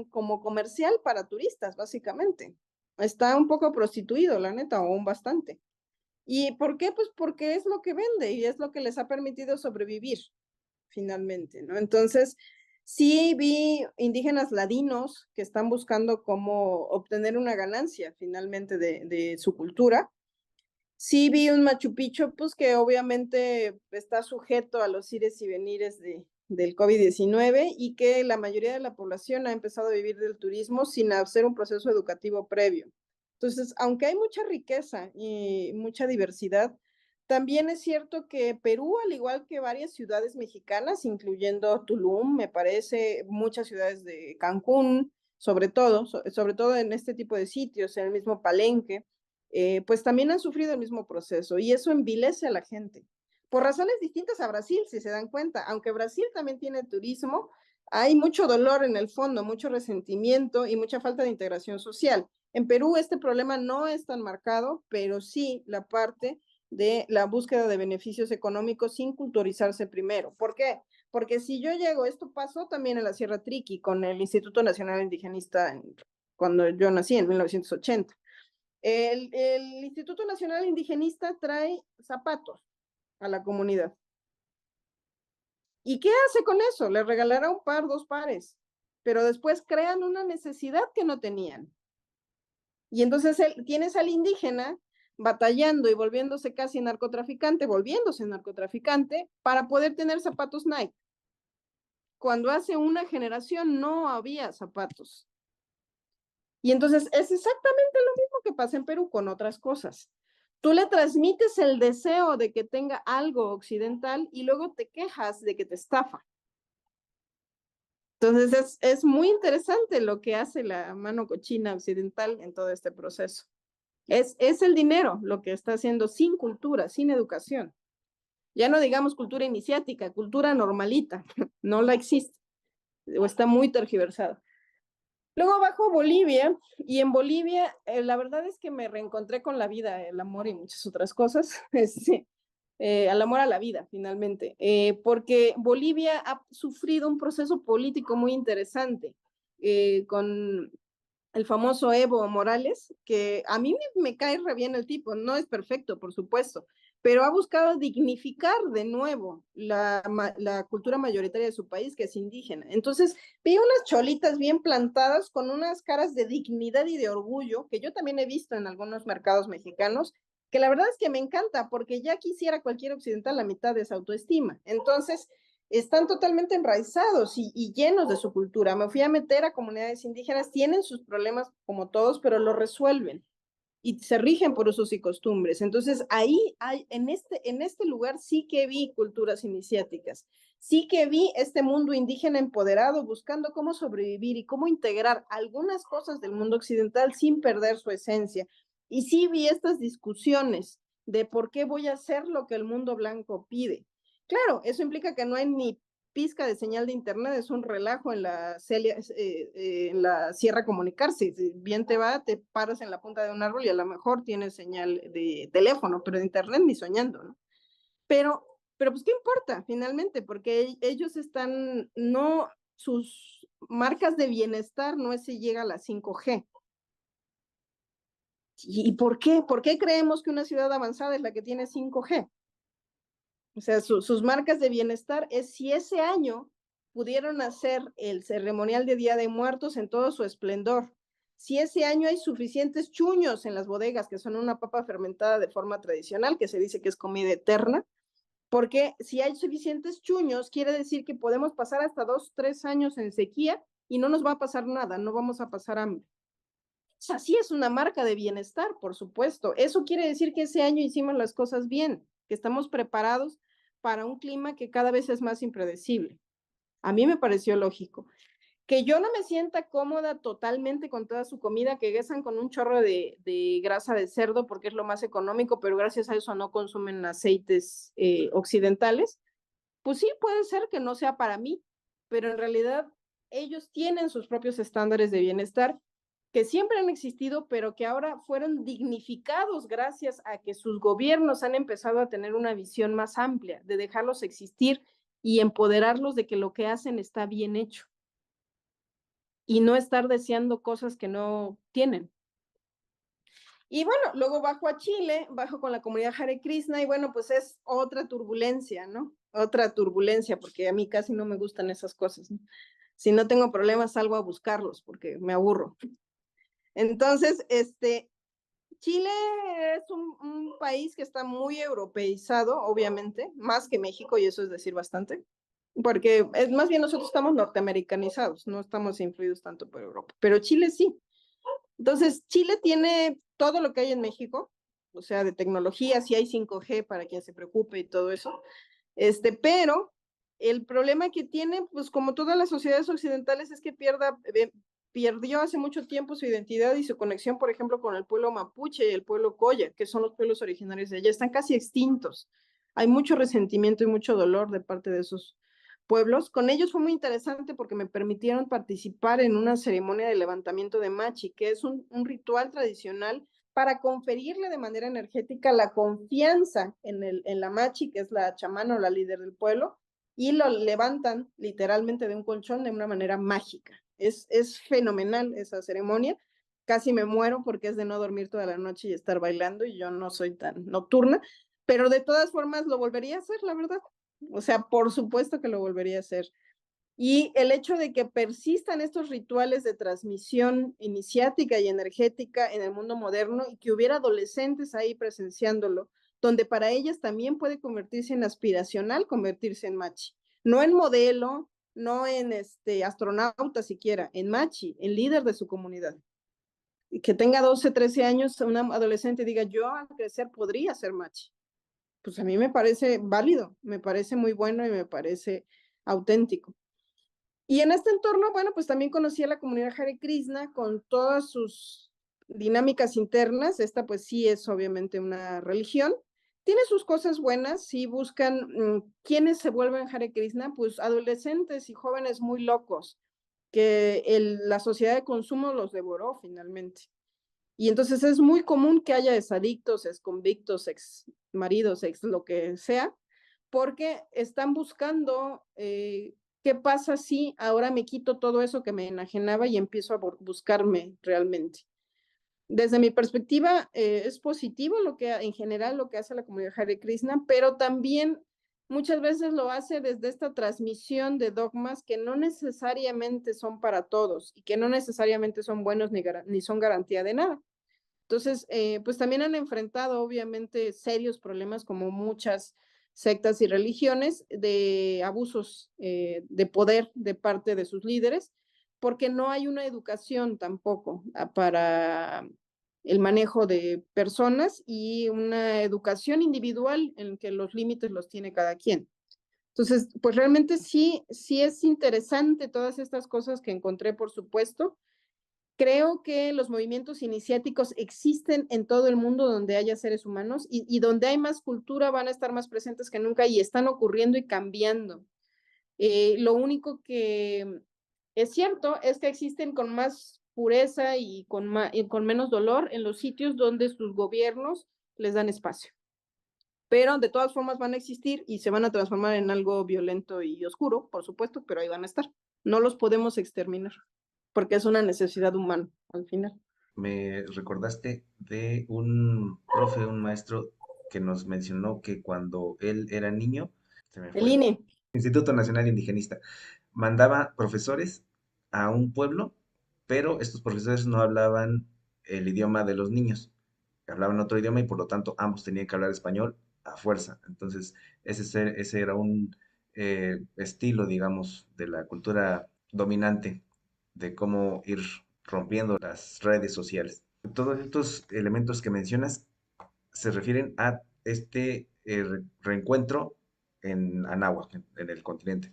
como comercial para turistas, básicamente. Está un poco prostituido, la neta, o un bastante. ¿Y por qué? Pues porque es lo que vende y es lo que les ha permitido sobrevivir, finalmente, ¿no? Entonces, sí vi indígenas ladinos que están buscando cómo obtener una ganancia, finalmente, de su cultura. Sí vi un Machu Picchu, pues que obviamente está sujeto a los ires y venires del COVID-19 y que la mayoría de la población ha empezado a vivir del turismo sin hacer un proceso educativo previo. Entonces, aunque hay mucha riqueza y mucha diversidad, también es cierto que Perú, al igual que varias ciudades mexicanas, incluyendo Tulum, me parece, muchas ciudades de Cancún, sobre todo en este tipo de sitios, en el mismo Palenque, pues también han sufrido el mismo proceso y eso envilece a la gente. Por razones distintas a Brasil, si se dan cuenta, aunque Brasil también tiene turismo, hay mucho dolor en el fondo, mucho resentimiento y mucha falta de integración social. En Perú este problema no es tan marcado, pero sí la parte de la búsqueda de beneficios económicos sin culturizarse primero. ¿Por qué? Porque si yo llego, esto pasó también en la Sierra Triqui con el Instituto Nacional Indigenista cuando yo nací en 1980. El Instituto Nacional Indigenista trae zapatos a la comunidad. ¿Y qué hace con eso? Le regalará un par, dos pares, pero después crean una necesidad que no tenían. Y entonces tienes al indígena batallando y volviéndose casi narcotraficante, volviéndose narcotraficante para poder tener zapatos Nike. Cuando hace una generación no había zapatos. Y entonces es exactamente lo mismo que pasa en Perú con otras cosas. Tú le transmites el deseo de que tenga algo occidental y luego te quejas de que te estafa. Entonces es muy interesante lo que hace la mano cochina occidental en todo este proceso. Es el dinero lo que está haciendo sin cultura, sin educación. Ya no digamos cultura iniciática, cultura normalita, no la existe o está muy tergiversada. Luego bajo Bolivia y en Bolivia la verdad es que me reencontré con la vida, el amor y muchas otras cosas, al amor a la vida finalmente, porque Bolivia ha sufrido un proceso político muy interesante con el famoso Evo Morales, que a mí me cae re bien el tipo, no es perfecto, por supuesto, pero ha buscado dignificar de nuevo la cultura mayoritaria de su país, que es indígena. Entonces, vi unas cholitas bien plantadas con unas caras de dignidad y de orgullo, que yo también he visto en algunos mercados mexicanos, que la verdad es que me encanta, porque ya quisiera cualquier occidental la mitad de esa autoestima. Entonces, están totalmente enraizados y llenos de su cultura. Me fui a meter a comunidades indígenas, tienen sus problemas como todos, pero lo resuelven y se rigen por usos y costumbres. Entonces, ahí hay, en este lugar sí que vi culturas iniciáticas, sí que vi este mundo indígena empoderado buscando cómo sobrevivir y cómo integrar algunas cosas del mundo occidental sin perder su esencia. Y sí vi estas discusiones de por qué voy a hacer lo que el mundo blanco pide. Claro, eso implica que no hay ni pizca de señal de internet, es un relajo en la sierra comunicarse. Si bien te va, te paras en la punta de un árbol y a lo mejor tienes señal de teléfono, pero de internet ni soñando, ¿no? Pero pues, ¿qué importa finalmente? Porque ellos están, no, sus marcas de bienestar no es si llega a la 5G. ¿Y por qué? ¿Por qué creemos que una ciudad avanzada es la que tiene 5G? O sea, sus marcas de bienestar es si ese año pudieron hacer el ceremonial de Día de Muertos en todo su esplendor, si ese año hay suficientes chuños en las bodegas, que son una papa fermentada de forma tradicional, que se dice que es comida eterna, porque si hay suficientes chuños, quiere decir que podemos pasar hasta 2, 3 años en sequía y no nos va a pasar nada, no vamos a pasar hambre. O sea, sí es una marca de bienestar, por supuesto. Eso quiere decir que ese año hicimos las cosas bien, que estamos preparados para un clima que cada vez es más impredecible. A mí me pareció lógico. Que yo no me sienta cómoda totalmente con toda su comida, que guisan con un chorro de grasa de cerdo porque es lo más económico, pero gracias a eso no consumen aceites occidentales, pues sí, puede ser que no sea para mí, pero en realidad ellos tienen sus propios estándares de bienestar que siempre han existido, pero que ahora fueron dignificados gracias a que sus gobiernos han empezado a tener una visión más amplia, de dejarlos existir y empoderarlos de que lo que hacen está bien hecho y no estar deseando cosas que no tienen. Y bueno, luego bajo a Chile, bajo con la comunidad Hare Krishna y bueno, pues es otra turbulencia, ¿no? Otra turbulencia, porque a mí casi no me gustan esas cosas, ¿no? Si no tengo problemas, salgo a buscarlos porque me aburro. Entonces, Chile es un país que está muy europeizado, obviamente, más que México, y eso es decir bastante, porque es más bien nosotros estamos norteamericanizados, no estamos influidos tanto por Europa, pero Chile sí. Entonces, Chile tiene todo lo que hay en México, o sea, de tecnología, sí hay 5G para quien se preocupe y todo eso, pero el problema que tiene, pues como todas las sociedades occidentales, es que perdió hace mucho tiempo su identidad y su conexión, por ejemplo, con el pueblo mapuche y el pueblo coya, que son los pueblos originarios de allá, están casi extintos. Hay mucho resentimiento y mucho dolor de parte de esos pueblos. Con ellos fue muy interesante porque me permitieron participar en una ceremonia de levantamiento de machi, que es un ritual tradicional para conferirle de manera energética la confianza en la machi, que es la chamana o la líder del pueblo, y lo levantan literalmente de un colchón de una manera mágica. Es fenomenal esa ceremonia. Casi me muero porque es de no dormir toda la noche y estar bailando, y yo no soy tan nocturna, pero de todas formas lo volvería a hacer, la verdad. O sea, por supuesto que lo volvería a hacer. Y el hecho de que persistan estos rituales de transmisión iniciática y energética en el mundo moderno y que hubiera adolescentes ahí presenciándolo, donde para ellas también puede convertirse en aspiracional, convertirse en machi. No en modelo, no en astronauta siquiera, en machi, en líder de su comunidad. Y que tenga 12, 13 años, una adolescente diga, yo al crecer podría ser machi. Pues a mí me parece válido, me parece muy bueno y me parece auténtico. Y en este entorno, bueno, pues también conocí a la comunidad Hare Krishna con todas sus dinámicas internas. Esta pues sí es obviamente una religión. Tiene sus cosas buenas, sí buscan quienes se vuelven Hare Krishna, pues adolescentes y jóvenes muy locos, que la sociedad de consumo los devoró finalmente. Y entonces es muy común que haya exadictos, exconvictos, ex maridos, ex lo que sea, porque están buscando qué pasa si ahora me quito todo eso que me enajenaba y empiezo a buscarme realmente. Desde mi perspectiva, es positivo en general lo que hace la comunidad Hare Krishna, pero también muchas veces lo hace desde esta transmisión de dogmas que no necesariamente son para todos y que no necesariamente son buenos ni son garantía de nada. Entonces, pues también han enfrentado obviamente serios problemas como muchas sectas y religiones de abusos de poder de parte de sus líderes, porque no hay una educación tampoco para el manejo de personas y una educación individual en que los límites los tiene cada quien. Entonces, pues realmente sí es interesante todas estas cosas que encontré, por supuesto. Creo que los movimientos iniciáticos existen en todo el mundo donde haya seres humanos y donde hay más cultura van a estar más presentes que nunca y están ocurriendo y cambiando. Lo único que es cierto es que existen con más pureza y con menos dolor en los sitios donde sus gobiernos les dan espacio. Pero de todas formas van a existir y se van a transformar en algo violento y oscuro, por supuesto, pero ahí van a estar. No los podemos exterminar porque es una necesidad humana al final. Me recordaste de un profe, un maestro que nos mencionó que cuando él era niño, se me El fue, INE. Instituto Nacional Indigenista, mandaba profesores a un pueblo, pero estos profesores no hablaban el idioma de los niños, hablaban otro idioma y por lo tanto ambos tenían que hablar español a fuerza. Entonces, ese era un estilo, digamos, de la cultura dominante, de cómo ir rompiendo las redes sociales. Todos estos elementos que mencionas se refieren a este reencuentro en Anáhuac, en el continente.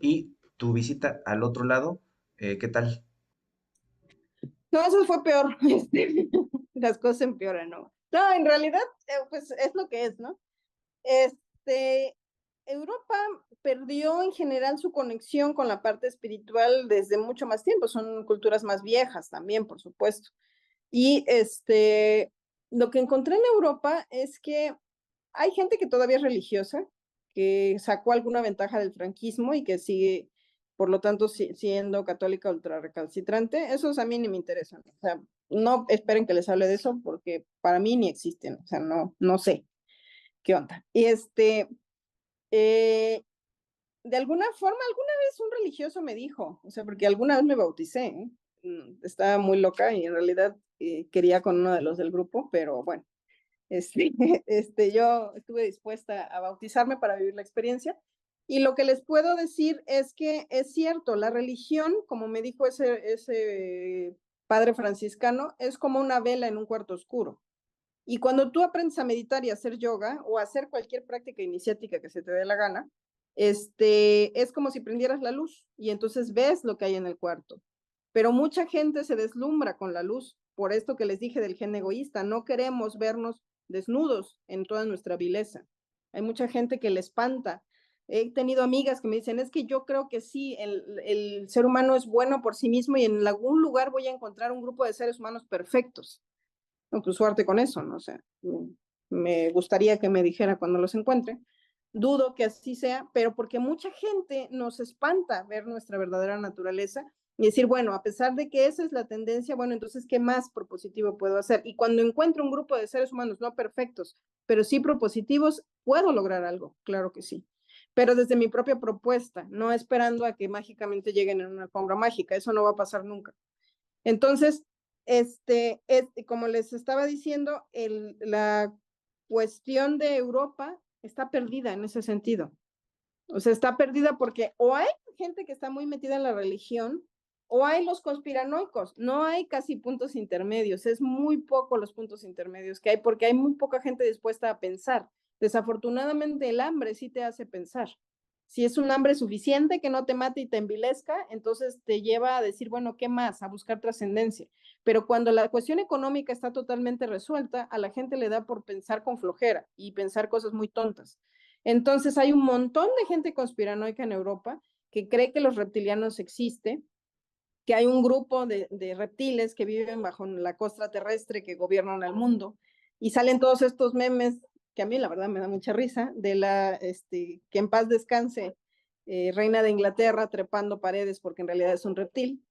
Y tu visita al otro lado, ¿qué tal? No, eso fue peor. Las cosas empeoran, ¿no? No, en realidad, pues es lo que es, ¿no? Este, Europa perdió en general su conexión con la parte espiritual desde mucho más tiempo. Son culturas más viejas también, por supuesto. Y lo que encontré en Europa es que hay gente que todavía es religiosa, que sacó alguna ventaja del franquismo y que sigue, por lo tanto, siendo católica ultra recalcitrante. Esos a mí ni me interesan. O sea, no esperen que les hable de eso porque para mí ni existen. O sea, no sé qué onda. Y eh, de alguna forma, alguna vez un religioso me dijo, o sea, porque alguna vez me bauticé, ¿eh? Estaba muy loca y en realidad quería con uno de los del grupo, pero bueno, este, yo estuve dispuesta a bautizarme para vivir la experiencia. Y lo que les puedo decir es que es cierto, la religión, como me dijo ese padre franciscano, es como una vela en un cuarto oscuro. Y cuando tú aprendes a meditar y a hacer yoga o a hacer cualquier práctica iniciática que se te dé la gana, es como si prendieras la luz y entonces ves lo que hay en el cuarto. Pero mucha gente se deslumbra con la luz, por esto que les dije del gen egoísta, no queremos vernos desnudos en toda nuestra vileza. Hay mucha gente que le espanta. He tenido amigas que me dicen, es que yo creo que sí, el ser humano es bueno por sí mismo y en algún lugar voy a encontrar un grupo de seres humanos perfectos. No, pues suerte con eso, ¿no? O sea, me gustaría que me dijera cuando los encuentre. Dudo que así sea, pero porque mucha gente nos espanta ver nuestra verdadera naturaleza y decir, bueno, a pesar de que esa es la tendencia, bueno, entonces, ¿qué más propositivo puedo hacer? Y cuando encuentro un grupo de seres humanos no perfectos, pero sí propositivos, ¿puedo lograr algo? Claro que sí. Pero desde mi propia propuesta, no esperando a que mágicamente lleguen en una alfombra mágica, eso no va a pasar nunca. Entonces, como les estaba diciendo, la cuestión de Europa está perdida en ese sentido. O sea, está perdida porque o hay gente que está muy metida en la religión o hay los conspiranoicos. No hay casi puntos intermedios. Es muy poco los puntos intermedios que hay porque hay muy poca gente dispuesta a pensar. Desafortunadamente, el hambre sí te hace pensar. Si es un hambre suficiente que no te mate y te envilezca, entonces te lleva a decir, bueno, ¿qué más? A buscar trascendencia. Pero cuando la cuestión económica está totalmente resuelta, a la gente le da por pensar con flojera y pensar cosas muy tontas. Entonces hay un montón de gente conspiranoica en Europa que cree que los reptilianos existen, que hay un grupo de reptiles que viven bajo la costra terrestre que gobiernan el mundo y salen todos estos memes que a mí la verdad me da mucha risa, que en paz descanse reina de Inglaterra trepando paredes porque en realidad es un reptil.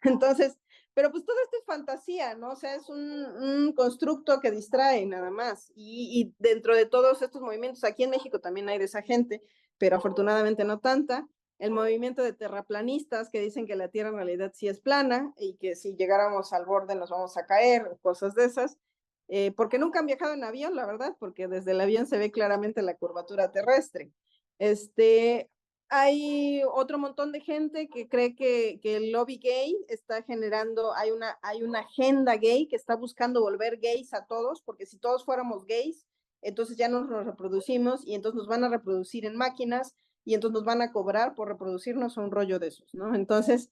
Entonces, Pero pues todo esto es fantasía, ¿no? O sea, es un constructo que distrae nada más. Y dentro de todos estos movimientos, aquí en México también hay de esa gente, pero afortunadamente no tanta. El movimiento de terraplanistas que dicen que la Tierra en realidad sí es plana y que si llegáramos al borde nos vamos a caer, cosas de esas. Porque nunca han viajado en avión, la verdad, porque desde el avión se ve claramente la curvatura terrestre. Este, hay otro montón de gente que cree que el lobby gay está generando, hay una agenda gay que está buscando volver gays a todos, porque si todos fuéramos gays, entonces ya no nos reproducimos y entonces nos van a reproducir en máquinas y entonces nos van a cobrar por reproducirnos un rollo de esos, ¿no? Entonces,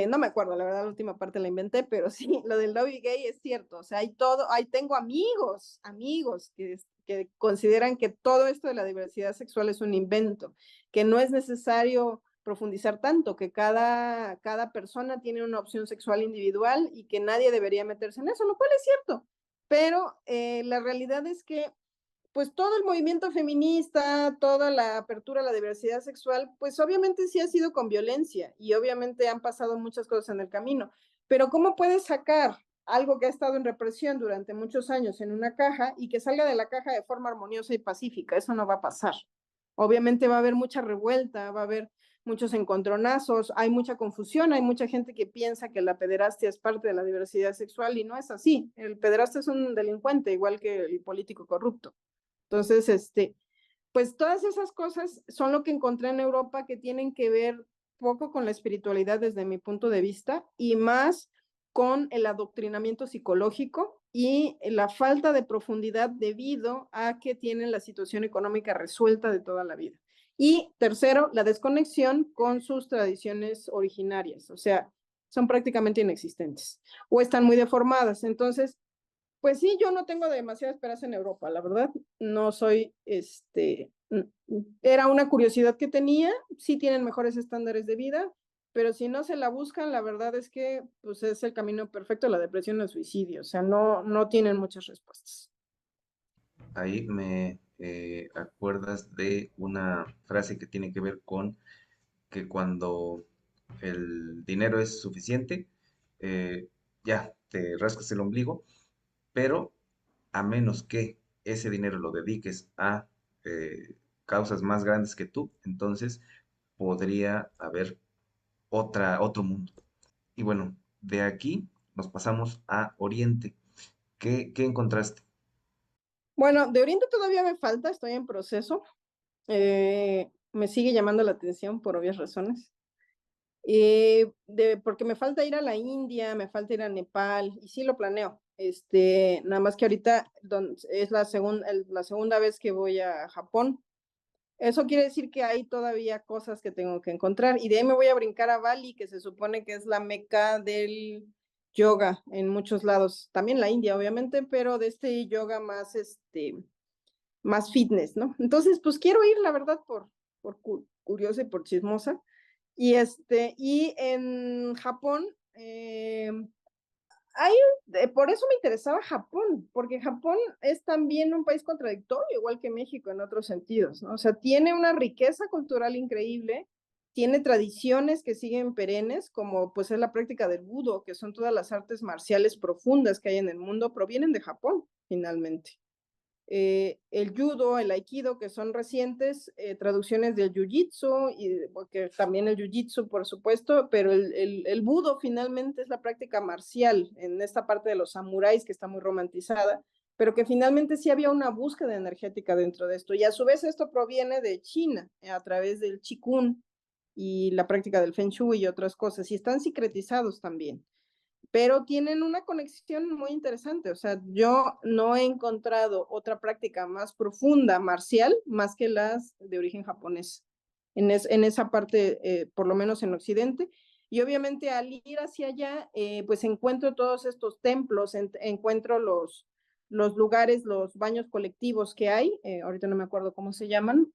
no me acuerdo, la verdad, la última parte la inventé, pero sí, lo del lobby gay es cierto, o sea, hay todo, ahí tengo amigos que consideran que todo esto de la diversidad sexual es un invento, que no es necesario profundizar tanto, que cada persona tiene una opción sexual individual y que nadie debería meterse en eso, lo cual es cierto, pero la realidad es que pues todo el movimiento feminista, toda la apertura a la diversidad sexual, pues obviamente sí ha sido con violencia y obviamente han pasado muchas cosas en el camino. Pero ¿cómo puedes sacar algo que ha estado en represión durante muchos años en una caja y que salga de la caja de forma armoniosa y pacífica? Eso no va a pasar. Obviamente va a haber mucha revuelta, va a haber muchos encontronazos, hay mucha confusión, hay mucha gente que piensa que la pederastia es parte de la diversidad sexual y no es así. El pederasta es un delincuente, igual que el político corrupto. Entonces, pues todas esas cosas son lo que encontré en Europa que tienen que ver poco con la espiritualidad desde mi punto de vista y más con el adoctrinamiento psicológico y la falta de profundidad debido a que tienen la situación económica resuelta de toda la vida. Y tercero, la desconexión con sus tradiciones originarias, o sea, son prácticamente inexistentes o están muy deformadas. Entonces, pues sí, yo no tengo demasiada esperanza en Europa, la verdad. No soy, era una curiosidad que tenía, sí tienen mejores estándares de vida, pero si no se la buscan, la verdad es que pues es el camino perfecto a la depresión y al suicidio, o sea, no tienen muchas respuestas. Ahí me acuerdas de una frase que tiene que ver con que cuando el dinero es suficiente, eh, ya te rascas el ombligo, pero a menos que ese dinero lo dediques a causas más grandes que tú, entonces podría haber otro mundo. Y bueno, de aquí nos pasamos a Oriente. ¿Qué encontraste? Bueno, de Oriente todavía me falta, estoy en proceso. Me sigue llamando la atención por obvias razones. Porque me falta ir a la India, me falta ir a Nepal, y sí lo planeo. Nada más que ahorita es la segunda vez que voy a Japón. Eso quiere decir que hay todavía cosas que tengo que encontrar. Y de ahí me voy a brincar a Bali, que se supone que es la meca del yoga en muchos lados. También la India, obviamente, pero de este yoga más, más fitness, ¿no? Entonces, pues quiero ir, la verdad, por curiosa y por chismosa. Y en Japón, hay, por eso me interesaba Japón, porque Japón es también un país contradictorio, igual que México en otros sentidos, ¿no? O sea, tiene una riqueza cultural increíble, tiene tradiciones que siguen perennes, como pues es la práctica del budo, que son todas las artes marciales profundas que hay en el mundo, provienen de Japón, finalmente. El judo, el aikido, que son recientes traducciones del jiu-jitsu, y porque también el jiu-jitsu, por supuesto, pero el budo finalmente es la práctica marcial en esta parte de los samuráis que está muy romantizada, pero que finalmente sí había una búsqueda energética dentro de esto. Y a su vez esto proviene de China, a través del Qigong y la práctica del Feng Shui y otras cosas, y están secretizados también, pero tienen una conexión muy interesante. O sea, yo no he encontrado otra práctica más profunda marcial más que las de origen japonés, en esa parte, por lo menos en Occidente. Y obviamente al ir hacia allá, pues encuentro todos estos templos, encuentro los lugares, los baños colectivos que hay, ahorita no me acuerdo cómo se llaman,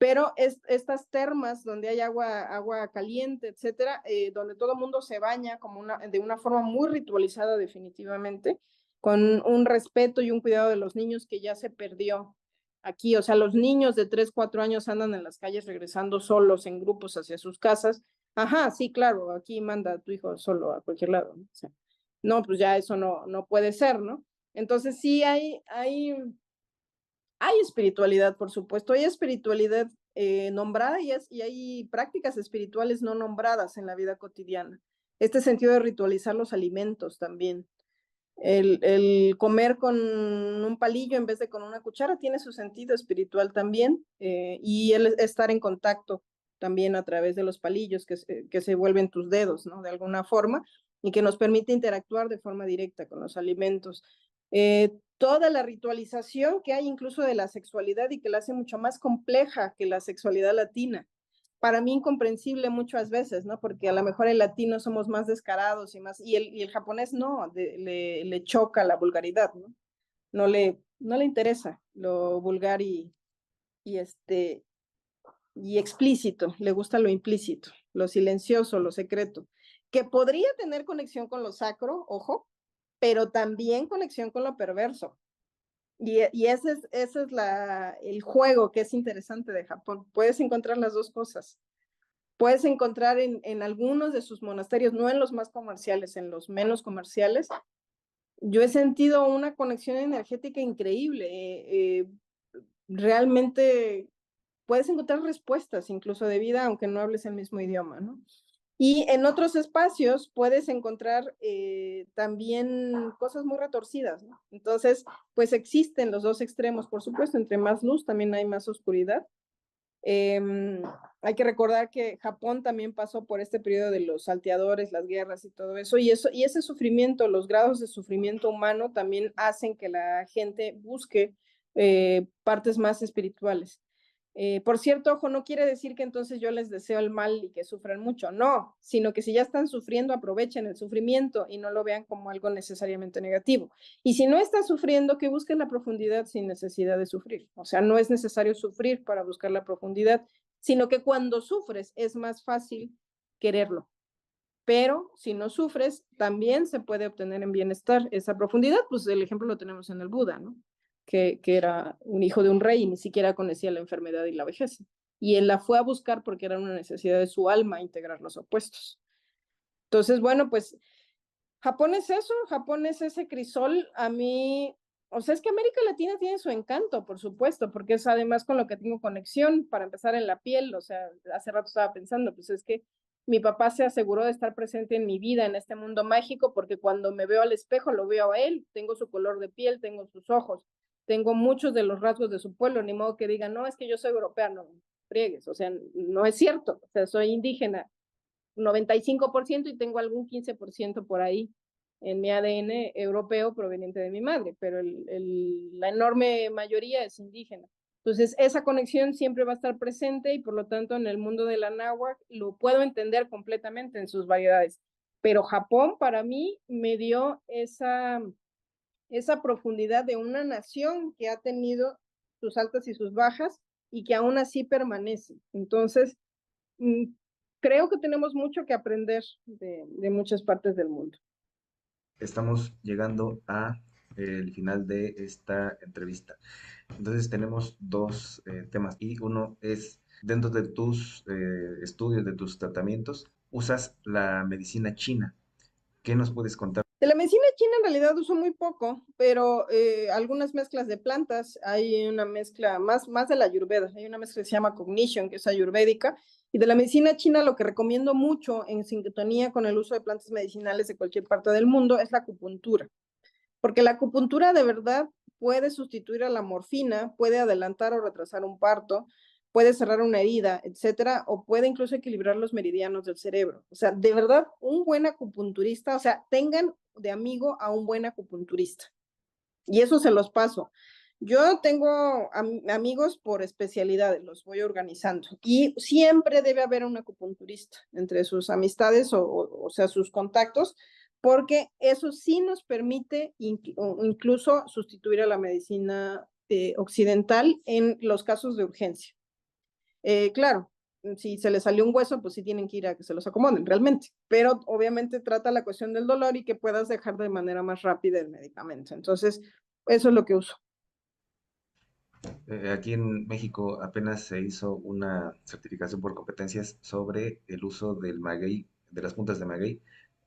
pero estas termas donde hay agua caliente, etcétera, donde todo el mundo se baña como de una forma muy ritualizada definitivamente, con un respeto y un cuidado de los niños que ya se perdió aquí, o sea, los niños de 3, 4 años andan en las calles regresando solos en grupos hacia sus casas. Ajá, sí, claro, aquí manda a tu hijo solo a cualquier lado, ¿no? O sea, no, pues ya eso no puede ser, ¿no? Entonces sí hay espiritualidad, por supuesto, hay espiritualidad nombrada y hay prácticas espirituales no nombradas en la vida cotidiana. Este sentido de ritualizar los alimentos también. El comer con un palillo en vez de con una cuchara tiene su sentido espiritual también, y el estar en contacto también a través de los palillos que se vuelven tus dedos, ¿no? De alguna forma, y que nos permite interactuar de forma directa con los alimentos. Toda la ritualización que hay incluso de la sexualidad y que la hace mucho más compleja que la sexualidad latina, para mí incomprensible muchas veces, ¿no? Porque a lo mejor el latino somos más descarados y el japonés no, le choca la vulgaridad, ¿no? No le interesa lo vulgar y explícito, le gusta lo implícito, lo silencioso, lo secreto, que podría tener conexión con lo sacro, ojo, pero también conexión con lo perverso. Y ese es el juego que es interesante de Japón. Puedes encontrar las dos cosas. Puedes encontrar en algunos de sus monasterios, no en los más comerciales, en los menos comerciales. Yo he sentido una conexión energética increíble. Realmente puedes encontrar respuestas incluso de vida, aunque no hables el mismo idioma, ¿no? Y en otros espacios puedes encontrar también cosas muy retorcidas, ¿no? Entonces, pues existen los dos extremos, por supuesto, entre más luz también hay más oscuridad. Hay que recordar que Japón también pasó por este periodo de los salteadores, las guerras y todo eso, y ese sufrimiento, los grados de sufrimiento humano también hacen que la gente busque partes más espirituales. Por cierto, ojo, no quiere decir que entonces yo les deseo el mal y que sufran mucho, no, sino que si ya están sufriendo, aprovechen el sufrimiento y no lo vean como algo necesariamente negativo. Y si no estás sufriendo, que busques la profundidad sin necesidad de sufrir. O sea, no es necesario sufrir para buscar la profundidad, sino que cuando sufres es más fácil quererlo. Pero si no sufres, también se puede obtener en bienestar esa profundidad. Pues el ejemplo lo tenemos en el Buda, ¿no? Que era un hijo de un rey y ni siquiera conocía la enfermedad y la vejez. Y él la fue a buscar porque era una necesidad de su alma integrar los opuestos. Entonces, bueno, pues Japón es eso, Japón es ese crisol. A mí, o sea, es que América Latina tiene su encanto, por supuesto, porque es además con lo que tengo conexión, para empezar en la piel. O sea, hace rato estaba pensando, pues es que mi papá se aseguró de estar presente en mi vida, en este mundo mágico, porque cuando me veo al espejo lo veo a él, tengo su color de piel, tengo sus ojos, tengo muchos de los rasgos de su pueblo, ni modo que digan, no, es que yo soy europea, no, friegues, o sea, no es cierto, o sea, soy indígena, 95% y tengo algún 15% por ahí en mi ADN europeo proveniente de mi madre, pero la enorme mayoría es indígena. Entonces, esa conexión siempre va a estar presente y por lo tanto en el mundo de la náhuatl lo puedo entender completamente en sus variedades. Pero Japón para mí me dio esa profundidad de una nación que ha tenido sus altas y sus bajas y que aún así permanece. Entonces, creo que tenemos mucho que aprender de muchas partes del mundo. Estamos llegando a el final de esta entrevista. Entonces tenemos dos temas y uno es dentro de tus estudios, de tus tratamientos, usas la medicina china. ¿Qué nos puedes contar? De la medicina china en realidad uso muy poco, pero algunas mezclas de plantas, hay una mezcla más de la ayurveda, hay una mezcla que se llama Cognition, que es ayurvédica, y de la medicina china lo que recomiendo mucho en sintonía con el uso de plantas medicinales de cualquier parte del mundo es la acupuntura, porque la acupuntura de verdad puede sustituir a la morfina, puede adelantar o retrasar un parto, puede cerrar una herida, etcétera, o puede incluso equilibrar los meridianos del cerebro. O sea, de verdad, un buen acupunturista, o sea, tengan de amigo a un buen acupunturista. Y eso se los paso. Yo tengo amigos por especialidades, los voy organizando. Y siempre debe haber un acupunturista entre sus amistades o sea, sus contactos, porque eso sí nos permite incluso sustituir a la medicina occidental en los casos de urgencia. Claro, si se les salió un hueso, pues sí tienen que ir a que se los acomoden realmente, pero obviamente trata la cuestión del dolor y que puedas dejar de manera más rápida el medicamento. Entonces, eso es lo que uso. Aquí en México apenas se hizo una certificación por competencias sobre el uso del maguey, de las puntas de maguey,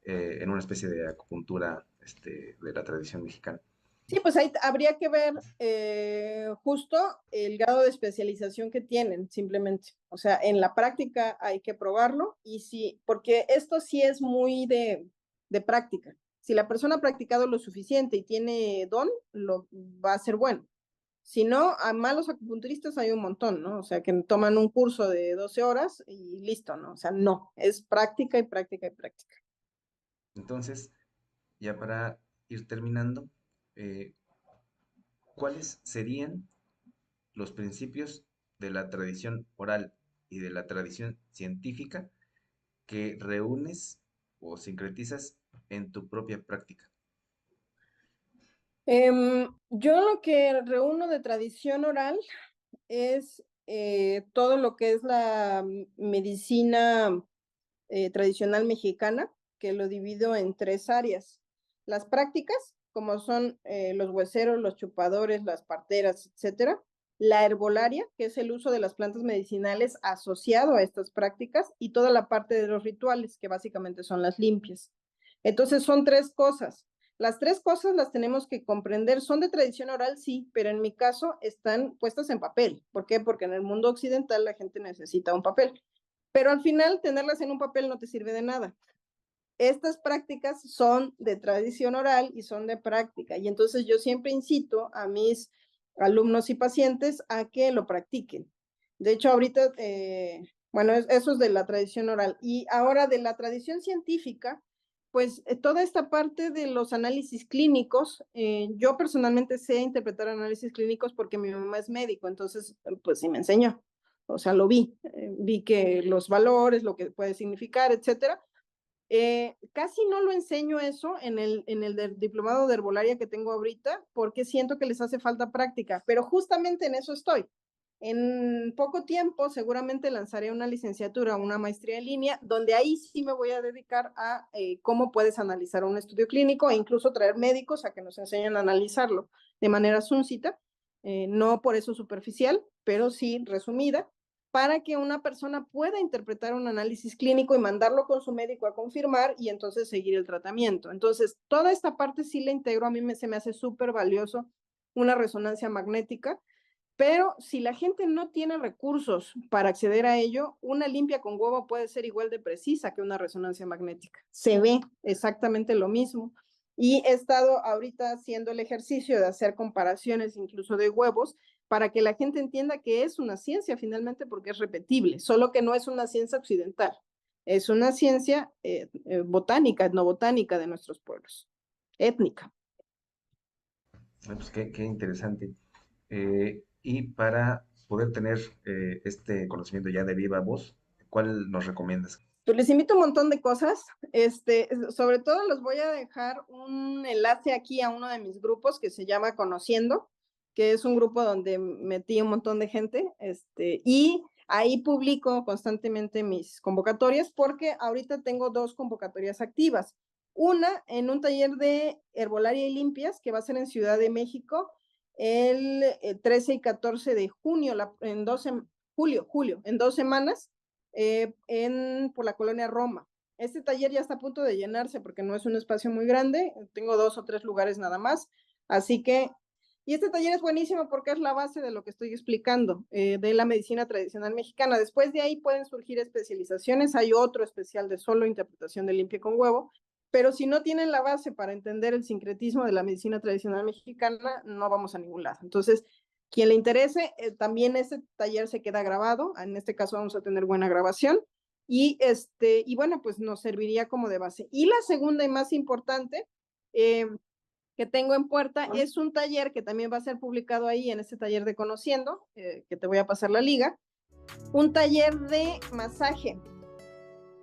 en una especie de acupuntura de la tradición mexicana. Sí, pues ahí habría que ver justo el grado de especialización que tienen, simplemente. O sea, en la práctica hay que probarlo y sí, porque esto sí es muy de práctica. Si la persona ha practicado lo suficiente y tiene don, lo va a ser bueno. Si no, a malos acupunturistas hay un montón, ¿no? O sea, que toman un curso de 12 horas y listo, ¿no? O sea, no, es práctica y práctica y práctica. Entonces, ya para ir terminando, eh, ¿cuáles serían los principios de la tradición oral y de la tradición científica que reúnes o sincretizas en tu propia práctica? Yo lo que reúno de tradición oral es todo lo que es la medicina tradicional mexicana, que lo divido en tres áreas. Las prácticas, como son los hueseros, los chupadores, las parteras, etcétera. La herbolaria, que es el uso de las plantas medicinales asociado a estas prácticas, y toda la parte de los rituales, que básicamente son las limpias. Entonces son tres cosas. Las tres cosas las tenemos que comprender. Son de tradición oral, sí, pero en mi caso están puestas en papel. ¿Por qué? Porque en el mundo occidental la gente necesita un papel. Pero al final tenerlas en un papel no te sirve de nada. Estas prácticas son de tradición oral y son de práctica. Y entonces yo siempre incito a mis alumnos y pacientes a que lo practiquen. De hecho, ahorita, bueno, eso es de la tradición oral. Y ahora de la tradición científica, pues toda esta parte de los análisis clínicos, yo personalmente sé interpretar análisis clínicos porque mi mamá es médico, entonces, pues sí me enseñó. O sea, lo vi que los valores, lo que puede significar, etcétera. Casi no lo enseño eso en el diplomado de herbolaria que tengo ahorita, porque siento que les hace falta práctica, pero justamente en eso estoy. En poco tiempo seguramente lanzaré una licenciatura, una maestría en línea, donde ahí sí me voy a dedicar a cómo puedes analizar un estudio clínico e incluso traer médicos a que nos enseñen a analizarlo de manera súncita, no por eso superficial, pero sí resumida, para que una persona pueda interpretar un análisis clínico y mandarlo con su médico a confirmar y entonces seguir el tratamiento. Entonces, toda esta parte sí la integro, a mí se me hace súper valioso una resonancia magnética, pero si la gente no tiene recursos para acceder a ello, una limpia con huevo puede ser igual de precisa que una resonancia magnética. Se ve exactamente lo mismo. Y he estado ahorita haciendo el ejercicio de hacer comparaciones incluso de huevos para que la gente entienda que es una ciencia finalmente porque es repetible, solo que no es una ciencia occidental, es una ciencia botánica, etnobotánica de nuestros pueblos, étnica. Pues qué interesante. Y para poder tener este conocimiento ya de viva voz, ¿cuál nos recomiendas? Pues les invito un montón de cosas. Sobre todo les voy a dejar un enlace aquí a uno de mis grupos que se llama Conociendo, que es un grupo donde metí un montón de gente, y ahí publico constantemente mis convocatorias porque ahorita tengo dos convocatorias activas. Una en un taller de herbolaria y limpias que va a ser en Ciudad de México el 13 y 14 de junio, julio, en 2 semanas por la colonia Roma. Este taller ya está a punto de llenarse porque no es un espacio muy grande, tengo 2 o 3 lugares nada más, así que, y este taller es buenísimo porque es la base de lo que estoy explicando, de la medicina tradicional mexicana. Después de ahí pueden surgir especializaciones, hay otro especial de solo interpretación de limpia con huevo, pero si no tienen la base para entender el sincretismo de la medicina tradicional mexicana, no vamos a ningún lado. Entonces, quien le interese, también este taller se queda grabado. En este caso vamos a tener buena grabación. Y bueno, pues nos serviría como de base. Y la segunda y más importante que tengo en puerta es un taller que también va a ser publicado ahí en este taller de Conociendo, que te voy a pasar la liga. Un taller de masaje.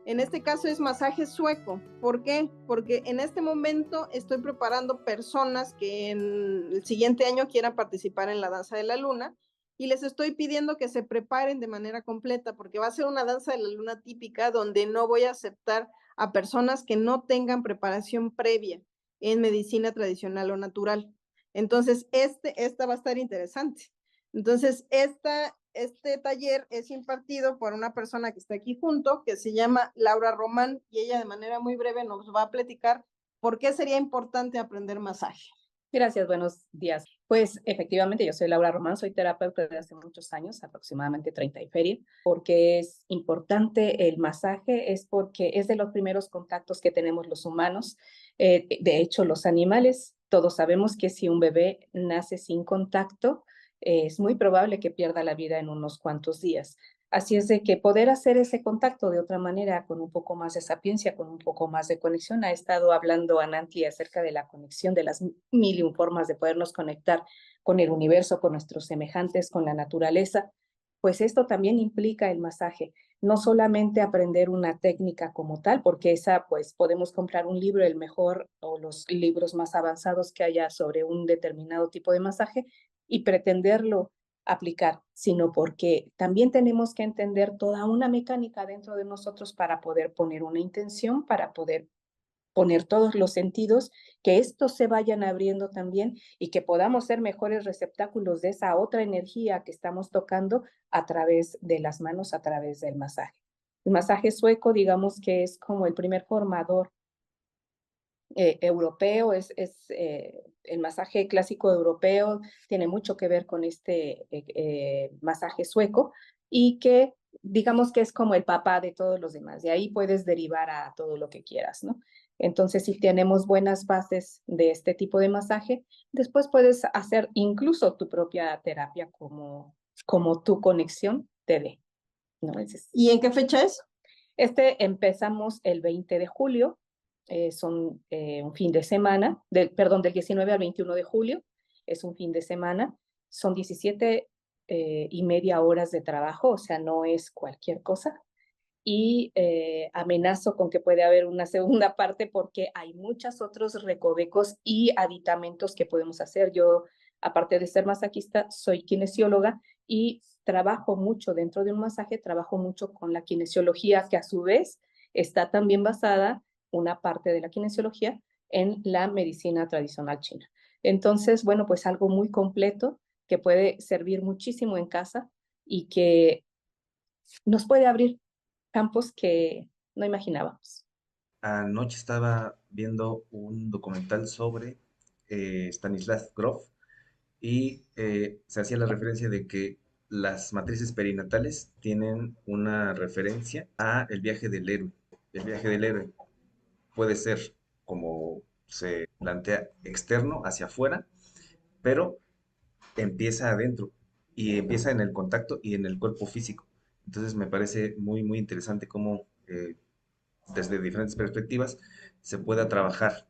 En este caso es masaje sueco. ¿Por qué? Porque en este momento estoy preparando personas que en el siguiente año quieran participar en la danza de la luna y les estoy pidiendo que se preparen de manera completa porque va a ser una danza de la luna típica donde no voy a aceptar a personas que no tengan preparación previa en medicina tradicional o natural. Entonces, esta va a estar interesante Entonces, este taller es impartido por una persona que está aquí junto, que se llama Laura Román, y ella de manera muy breve nos va a platicar por qué sería importante aprender masaje. Gracias, buenos días. Pues efectivamente, yo soy Laura Román, soy terapeuta desde hace muchos años, aproximadamente 30 y feria. Porque es importante el masaje, es porque es de los primeros contactos que tenemos los humanos. De hecho, los animales, todos sabemos que si un bebé nace sin contacto, es muy probable que pierda la vida en unos cuantos días. Así es de que poder hacer ese contacto de otra manera, con un poco más de sapiencia, con un poco más de conexión. Ha estado hablando Anantli acerca de la conexión, de las mil y un formas de podernos conectar con el universo, con nuestros semejantes, con la naturaleza. Pues esto también implica el masaje. No solamente aprender una técnica como tal, porque esa, pues podemos comprar un libro, el mejor o los libros más avanzados que haya sobre un determinado tipo de masaje y pretenderlo aplicar, sino porque también tenemos que entender toda una mecánica dentro de nosotros para poder poner una intención, para poder poner todos los sentidos, que estos se vayan abriendo también y que podamos ser mejores receptáculos de esa otra energía que estamos tocando a través de las manos, a través del masaje. El masaje sueco, digamos que es como el primer formador europeo, el masaje clásico europeo, tiene mucho que ver con este masaje sueco y que digamos que es como el papá de todos los demás. De ahí puedes derivar a todo lo que quieras, ¿no? Entonces, si tenemos buenas bases de este tipo de masaje, después puedes hacer incluso tu propia terapia como tu conexión te dé, ¿no? ¿Y en qué fecha es? Empezamos el 20 de julio, son un fin de semana, del 19 al 21 de julio, es un fin de semana, son 17 y media horas de trabajo, o sea, no es cualquier cosa. Y amenazo con que puede haber una segunda parte porque hay muchos otros recovecos y aditamentos que podemos hacer. Yo, aparte de ser masajista, soy kinesióloga y trabajo mucho dentro de un masaje, trabajo mucho con la kinesiología, que a su vez está también basada, una parte de la kinesiología, en la medicina tradicional china. Entonces, bueno, pues algo muy completo que puede servir muchísimo en casa y que nos puede abrir campos que no imaginábamos. Anoche estaba viendo un documental sobre Stanislav Grof y se hacía la referencia de que las matrices perinatales tienen una referencia a el viaje del héroe. El viaje del héroe puede ser, como se plantea, externo hacia afuera, pero empieza adentro y empieza en el contacto y en el cuerpo físico. Entonces me parece muy, muy interesante cómo desde diferentes perspectivas se pueda trabajar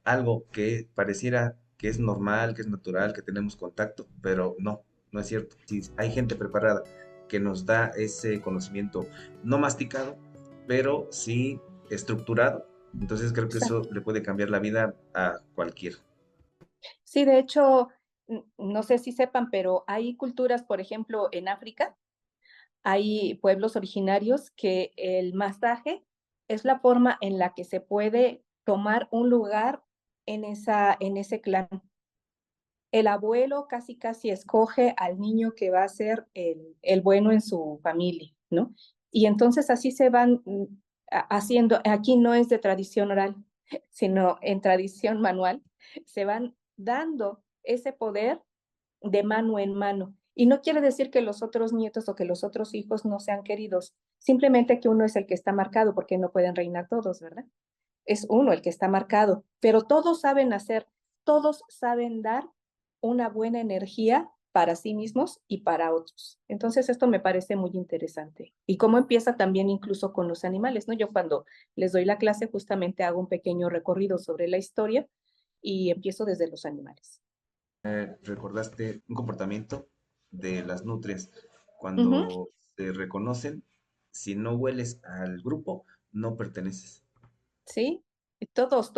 algo que pareciera que es normal, que es natural, que tenemos contacto, pero no, no es cierto. Si hay gente preparada que nos da ese conocimiento no masticado, pero sí estructurado, entonces creo que eso Exacto. le puede cambiar la vida a cualquiera. Sí, de hecho, no sé si sepan, pero hay culturas, por ejemplo, en África, hay pueblos originarios que el masaje es la forma en la que se puede tomar un lugar en ese clan. El abuelo casi casi escoge al niño que va a ser el bueno en su familia, ¿no? Y entonces así se van haciendo, aquí no es de tradición oral, sino en tradición manual, se van dando ese poder de mano en mano. Y no quiere decir que los otros nietos o que los otros hijos no sean queridos, simplemente que uno es el que está marcado, porque no pueden reinar todos, ¿verdad? Es uno el que está marcado, pero todos saben hacer, todos saben dar una buena energía para sí mismos y para otros. Entonces esto me parece muy interesante. Y cómo empieza también incluso con los animales, ¿no? Yo cuando les doy la clase justamente hago un pequeño recorrido sobre la historia y empiezo desde los animales. Recordaste un comportamiento de las nutrias. Uh -huh. Cuando se reconocen, si no hueles al grupo, no perteneces. ¿Sí? Todos,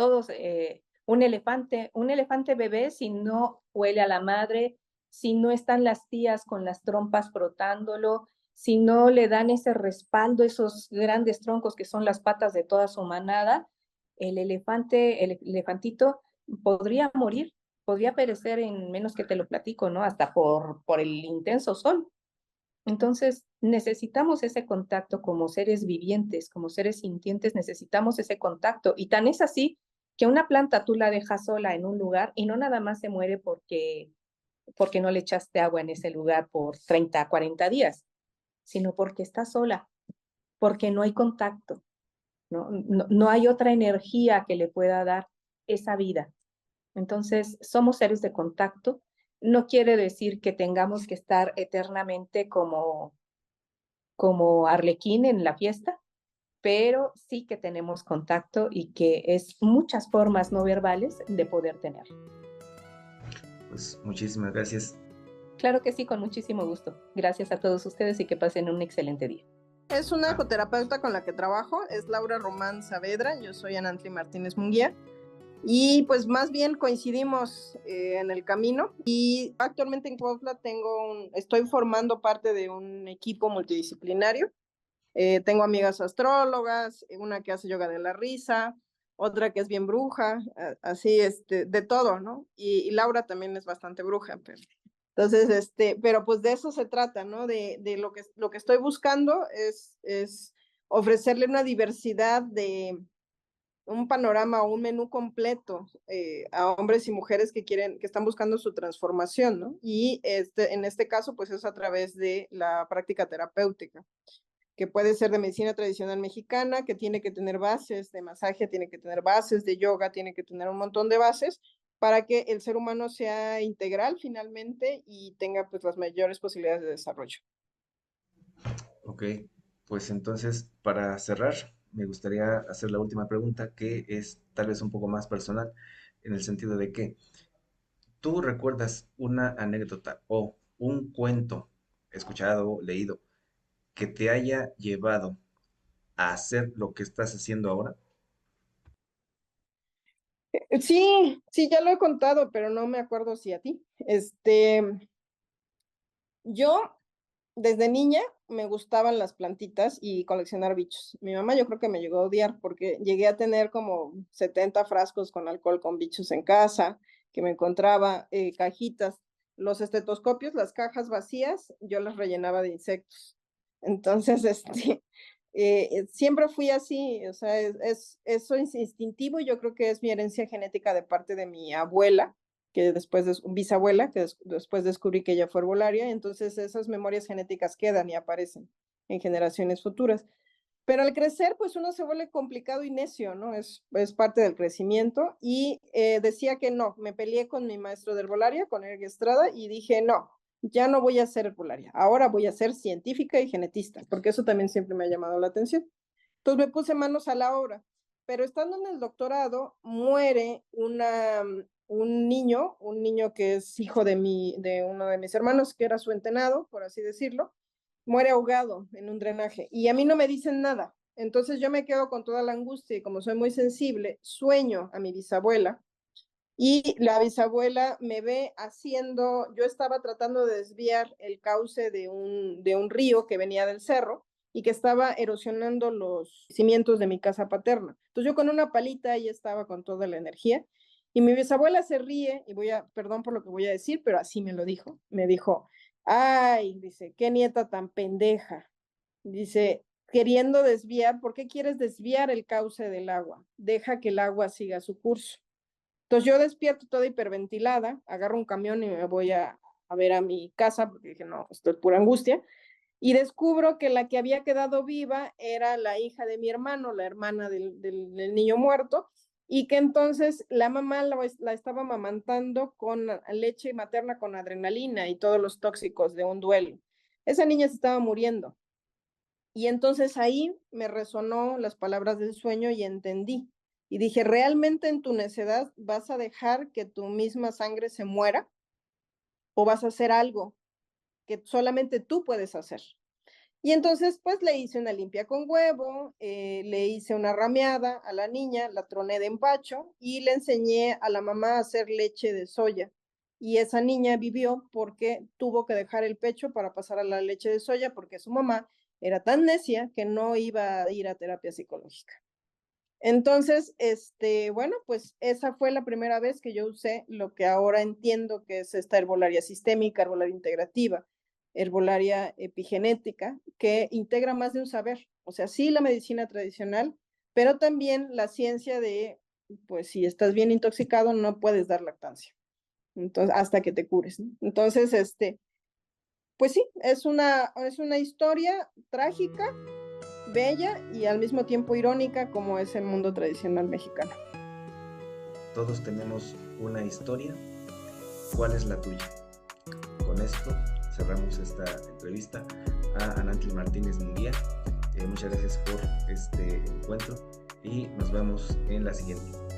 un elefante bebé, si no huele a la madre, si no están las tías con las trompas frotándolo, si no le dan ese respaldo, esos grandes troncos que son las patas de toda su manada, el elefantito podría morir podría perecer en menos que te lo platico, ¿no? Hasta por el intenso sol. Entonces, necesitamos ese contacto como seres vivientes, como seres sintientes, necesitamos ese contacto. Y tan es así que una planta tú la dejas sola en un lugar y no nada más se muere porque no le echaste agua en ese lugar por 30, 40 días, sino porque está sola, porque no hay contacto, ¿no? No hay otra energía que le pueda dar esa vida. Entonces, somos seres de contacto. No quiere decir que tengamos que estar eternamente como Arlequín en la fiesta, pero sí que tenemos contacto y que es muchas formas no verbales de poder tener. Pues muchísimas gracias. Claro que sí, con muchísimo gusto. Gracias a todos ustedes y que pasen un excelente día. Es una ecoterapeuta con la que trabajo, es Laura Román Saavedra, yo soy Anantli Martínez Munguía. Y pues más bien coincidimos en el camino y actualmente en Cuautla estoy formando parte de un equipo multidisciplinario. Tengo amigas astrólogas, una que hace yoga de la risa, otra que es bien bruja, así de todo, ¿no? Y Laura también es bastante bruja, entonces, pero pues de eso se trata, ¿no? De lo que estoy buscando es ofrecerle una diversidad de un panorama o un menú completo a hombres y mujeres que están buscando su transformación, ¿no? Y en este caso, pues es a través de la práctica terapéutica, que puede ser de medicina tradicional mexicana, que tiene que tener bases de masaje, tiene que tener bases de yoga, tiene que tener un montón de bases para que el ser humano sea integral finalmente y tenga pues las mayores posibilidades de desarrollo. Ok, pues entonces para cerrar, me gustaría hacer la última pregunta, que es tal vez un poco más personal, en el sentido de que tú recuerdas una anécdota o un cuento escuchado, leído, que te haya llevado a hacer lo que estás haciendo ahora. Sí, sí, ya lo he contado, pero no me acuerdo si a ti. Yo desde niña me gustaban las plantitas y coleccionar bichos. Mi mamá yo creo que me llegó a odiar porque llegué a tener como 70 frascos con alcohol con bichos en casa, que me encontraba cajitas, los estetoscopios, las cajas vacías, yo las rellenaba de insectos. Entonces, siempre fui así, o sea, eso es instintivo, yo creo que es mi herencia genética de parte de mi abuela, que bisabuela, que después descubrí que ella fue herbolaria, entonces esas memorias genéticas quedan y aparecen en generaciones futuras. Pero al crecer, pues uno se vuelve complicado y necio, ¿no? Es parte del crecimiento. Y decía que no, me peleé con mi maestro de herbolaria, con Eric Estrada, y dije, no, ya no voy a ser herbolaria, ahora voy a ser científica y genetista, porque eso también siempre me ha llamado la atención. Entonces me puse manos a la obra. Pero estando en el doctorado, muere un niño que es hijo de uno de mis hermanos, que era su entenado, por así decirlo, muere ahogado en un drenaje y a mí no me dicen nada. Entonces yo me quedo con toda la angustia y como soy muy sensible, sueño a mi bisabuela y la bisabuela me ve yo estaba tratando de desviar el cauce de un río que venía del cerro y que estaba erosionando los cimientos de mi casa paterna. Entonces yo con una palita ahí estaba con toda la energía y mi bisabuela se ríe y perdón por lo que voy a decir, pero así me lo dijo. Me dijo, ay, dice, qué nieta tan pendeja. Dice, queriendo desviar, ¿por qué quieres desviar el cauce del agua? Deja que el agua siga su curso. Entonces yo despierto toda hiperventilada, agarro un camión y me voy a ver a mi casa, porque dije, no, esto es pura angustia, y descubro que la que había quedado viva era la hija de mi hermano, la hermana del niño muerto, y que entonces la mamá la estaba amamantando con leche materna con adrenalina y todos los tóxicos de un duelo. Esa niña se estaba muriendo. Y entonces ahí me resonó las palabras del sueño y entendí. Y dije, ¿realmente en tu necedad vas a dejar que tu misma sangre se muera? ¿O vas a hacer algo que solamente tú puedes hacer? Y entonces, pues le hice una limpia con huevo, le hice una rameada a la niña, la troné de empacho y le enseñé a la mamá a hacer leche de soya. Y esa niña vivió porque tuvo que dejar el pecho para pasar a la leche de soya porque su mamá era tan necia que no iba a ir a terapia psicológica. Entonces, bueno, pues esa fue la primera vez que yo usé lo que ahora entiendo que es esta herbolaria sistémica, herbolaria integrativa, herbolaria epigenética, que integra más de un saber. O sea, sí la medicina tradicional, pero también la ciencia de, pues si estás bien intoxicado, no puedes dar lactancia. Entonces, hasta que te cures, ¿no? Entonces, pues sí, es una historia trágica, bella y al mismo tiempo irónica como es el mundo tradicional mexicano. Todos tenemos una historia. ¿Cuál es la tuya? Con esto cerramos esta entrevista a Anantli Martínez Munguía. Muchas gracias por este encuentro y nos vemos en la siguiente.